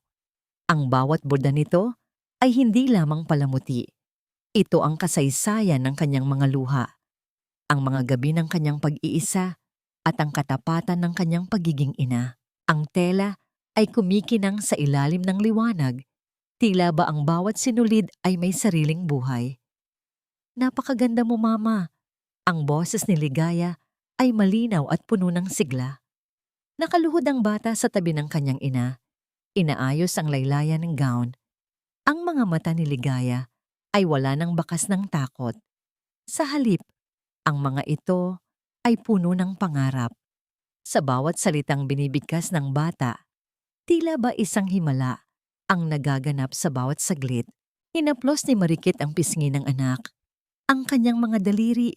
Ang bawat borda nito ay hindi lamang palamuti. Ito ang kasaysayan ng kanyang mga luha, ang mga gabi ng kanyang pag-iisa at ang katapatan ng kanyang pagiging ina. Ang tela ay kumikinang sa ilalim ng liwanag, tila ba ang bawat sinulid ay may sariling buhay. "Napakaganda mo, Mama." Ang boses ni Ligaya ay malinaw at puno ng sigla. Nakaluhod ang bata sa tabi ng kanyang ina. Inaayos ang laylayan ng gown. Ang mga mata ni Ligaya ay wala ng bakas ng takot. Sa halip, ang mga ito ay puno ng pangarap. Sa bawat salitang binibigkas ng bata, tila ba isang himala ang nagaganap sa bawat saglit. Hinaplos ni Marikit ang pisngi ng anak. Ang kanyang mga daliri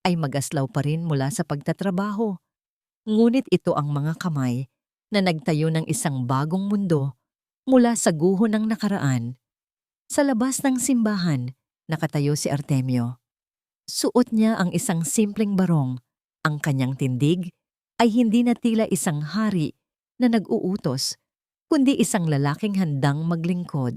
ay magaslaw pa rin mula sa pagtatrabaho. Ngunit ito ang mga kamay na nagtayo ng isang bagong mundo mula sa guho ng nakaraan. Sa labas ng simbahan, nakatayo si Artemio. Suot niya ang isang simpleng barong. Ang kanyang tindig ay hindi na tila isang hari na nag-uutos, kundi isang lalaking handang maglingkod.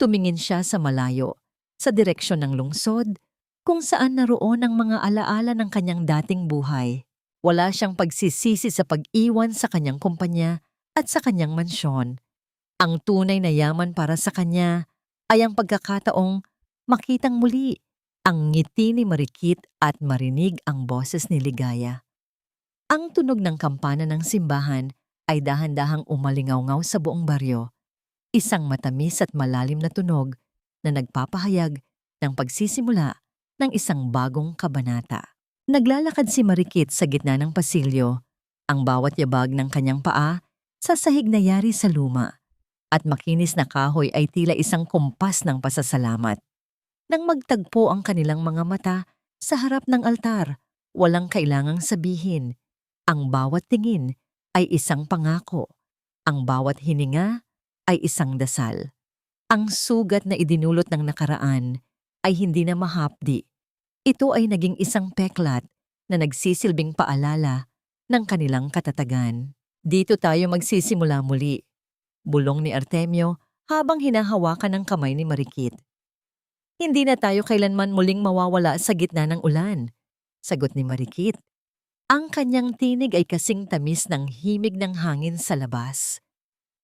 Tumingin siya sa malayo, sa direksyon ng lungsod, kung saan naroon ang mga alaala ng kanyang dating buhay. Wala siyang pagsisisi sa pag-iwan sa kanyang kumpanya at sa kanyang mansyon. Ang tunay na yaman para sa kanya ay ang pagkakataong makitang muli ang ngiti ni Marikit at marinig ang boses ni Ligaya. Ang tunog ng kampana ng simbahan ay dahan-dahang umalingaw-ngaw sa buong baryo. Isang matamis at malalim na tunog na nagpapahayag ng pagsisimula ng isang bagong kabanata. Naglalakad si Marikit sa gitna ng pasilyo, ang bawat yabag ng kanyang paa sa sahig na yari sa luma, at makinis na kahoy ay tila isang kumpas ng pasasalamat. Nang magtagpo ang kanilang mga mata sa harap ng altar, walang kailangang sabihin. Ang bawat tingin ay isang pangako. Ang bawat hininga ay isang dasal. Ang sugat na idinulot ng nakaraan ay hindi na mahapdi. Ito ay naging isang peklat na nagsisilbing paalala ng kanilang katatagan. Dito tayo magsisimula muli, bulong ni Artemio habang hinahawakan ng kamay ni Marikit. Hindi na tayo kailanman muling mawawala sa gitna ng ulan, sagot ni Marikit. Ang kanyang tinig ay kasing tamis ng himig ng hangin sa labas.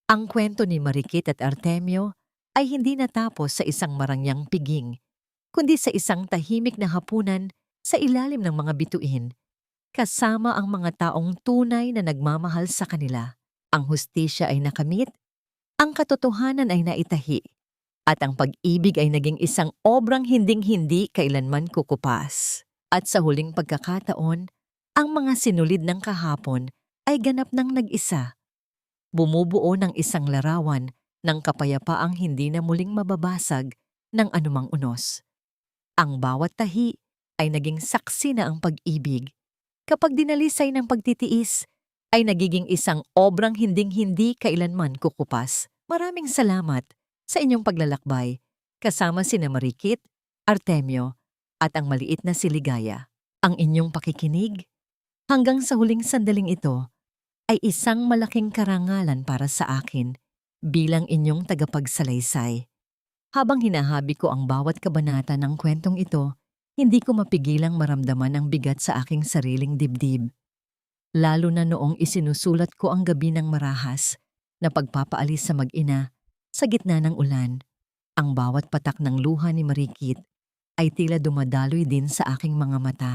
Ang kwento ni Marikit at Artemio ay hindi natapos sa isang marangyang piging, kundi sa isang tahimik na hapunan sa ilalim ng mga bituin, kasama ang mga taong tunay na nagmamahal sa kanila. Ang hustisya ay nakamit, ang katotohanan ay naitahi, at ang pag-ibig ay naging isang obrang hinding-hindi kailanman kukupas. At sa huling pagkakataon, ang mga sinulid ng kahapon ay ganap ng nag-isa. Bumubuo ng isang larawan ng kapayapaang hindi na muling mababasag ng anumang unos. Ang bawat tahi ay naging saksi na ang pag-ibig. Kapag dinalisay ng pagtitiis, ay nagiging isang obrang hinding-hindi kailanman kukupas. Maraming salamat sa inyong paglalakbay, kasama sina Marikit, Artemio, at ang maliit na si Ligaya. Ang inyong pakikinig hanggang sa huling sandaling ito ay isang malaking karangalan para sa akin bilang inyong tagapagsalaysay. Habang hinahabi ko ang bawat kabanata ng kwentong ito, hindi ko mapigilang maramdaman ang bigat sa aking sariling dibdib. Lalo na noong isinusulat ko ang gabi ng marahas na pagpapaalis sa mag-ina sa gitna ng ulan. Ang bawat patak ng luha ni Marikit ay tila dumadaloy din sa aking mga mata.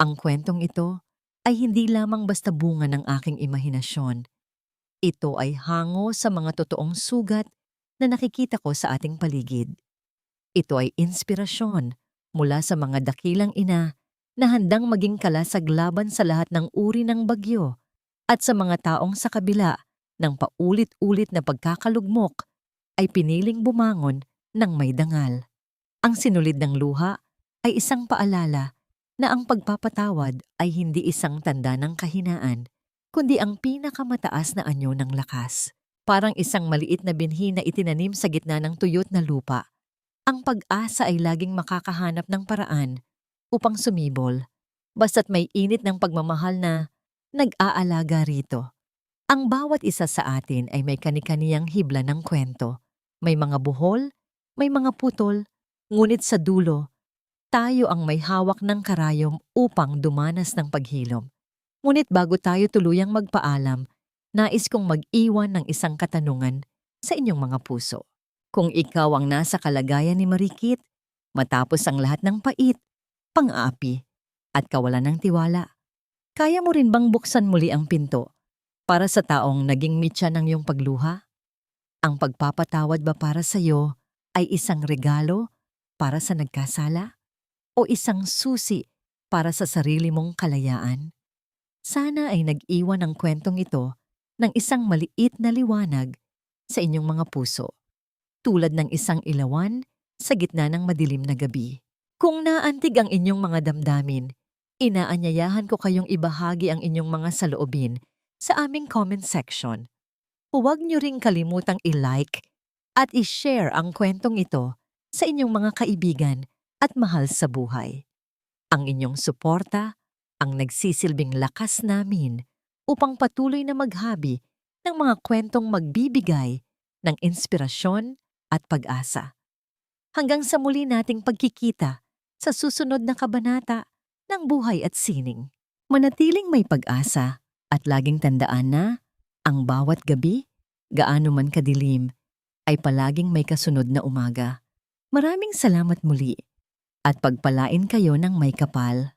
Ang kwentong ito ay hindi lamang basta bunga ng aking imahinasyon. Ito ay hango sa mga totoong sugat na nakikita ko sa ating paligid. Ito ay inspirasyon mula sa mga dakilang ina na handang maging kalasag laban sa lahat ng uri ng bagyo at sa mga taong sa kabila ng paulit-ulit na pagkakalugmok ay piniling bumangon ng may dangal. Ang sinulid ng luha ay isang paalala na ang pagpapatawad ay hindi isang tanda ng kahinaan, kundi ang pinakamataas na anyo ng lakas. Parang isang maliit na binhi na itinanim sa gitna ng tuyot na lupa. Ang pag-asa ay laging makakahanap ng paraan upang sumibol, basta't may init ng pagmamahal na nag-aalaga rito. Ang bawat isa sa atin ay may kani-kaniyang hibla ng kwento. May mga buhol, may mga putol, ngunit sa dulo, tayo ang may hawak ng karayom upang dumanas ng paghilom. Ngunit bago tayo tuluyang magpaalam, nais kong mag-iwan ng isang katanungan sa inyong mga puso. Kung ikaw ang nasa kalagayan ni Marikit, matapos ang lahat ng pait, pang-aapi, at kawalan ng tiwala, kaya mo rin bang buksan muli ang pinto para sa taong naging mitya ng iyong pagluha? Ang pagpapatawad ba para sa iyo ay isang regalo para sa nagkasala? O isang susi para sa sarili mong kalayaan? Sana ay nag-iwan ang kwentong ito ng isang maliit na liwanag sa inyong mga puso, tulad ng isang ilawan sa gitna ng madilim na gabi. Kung naantig ang inyong mga damdamin, inaanyayahan ko kayong ibahagi ang inyong mga saloobin sa aming comment section. Huwag niyo ring kalimutang i-like at i-share ang kwentong ito sa inyong mga kaibigan at mahal sa buhay. Ang inyong suporta ang nagsisilbing lakas namin upang patuloy na maghabi ng mga kwentong magbibigay ng inspirasyon at pag-asa. Hanggang sa muli nating pagkikita sa susunod na kabanata ng Buhay at Sining. Manatiling may pag-asa at laging tandaan na ang bawat gabi, gaano man kadilim, ay palaging may kasunod na umaga. Maraming salamat muli at pagpalain kayo ng may kapal.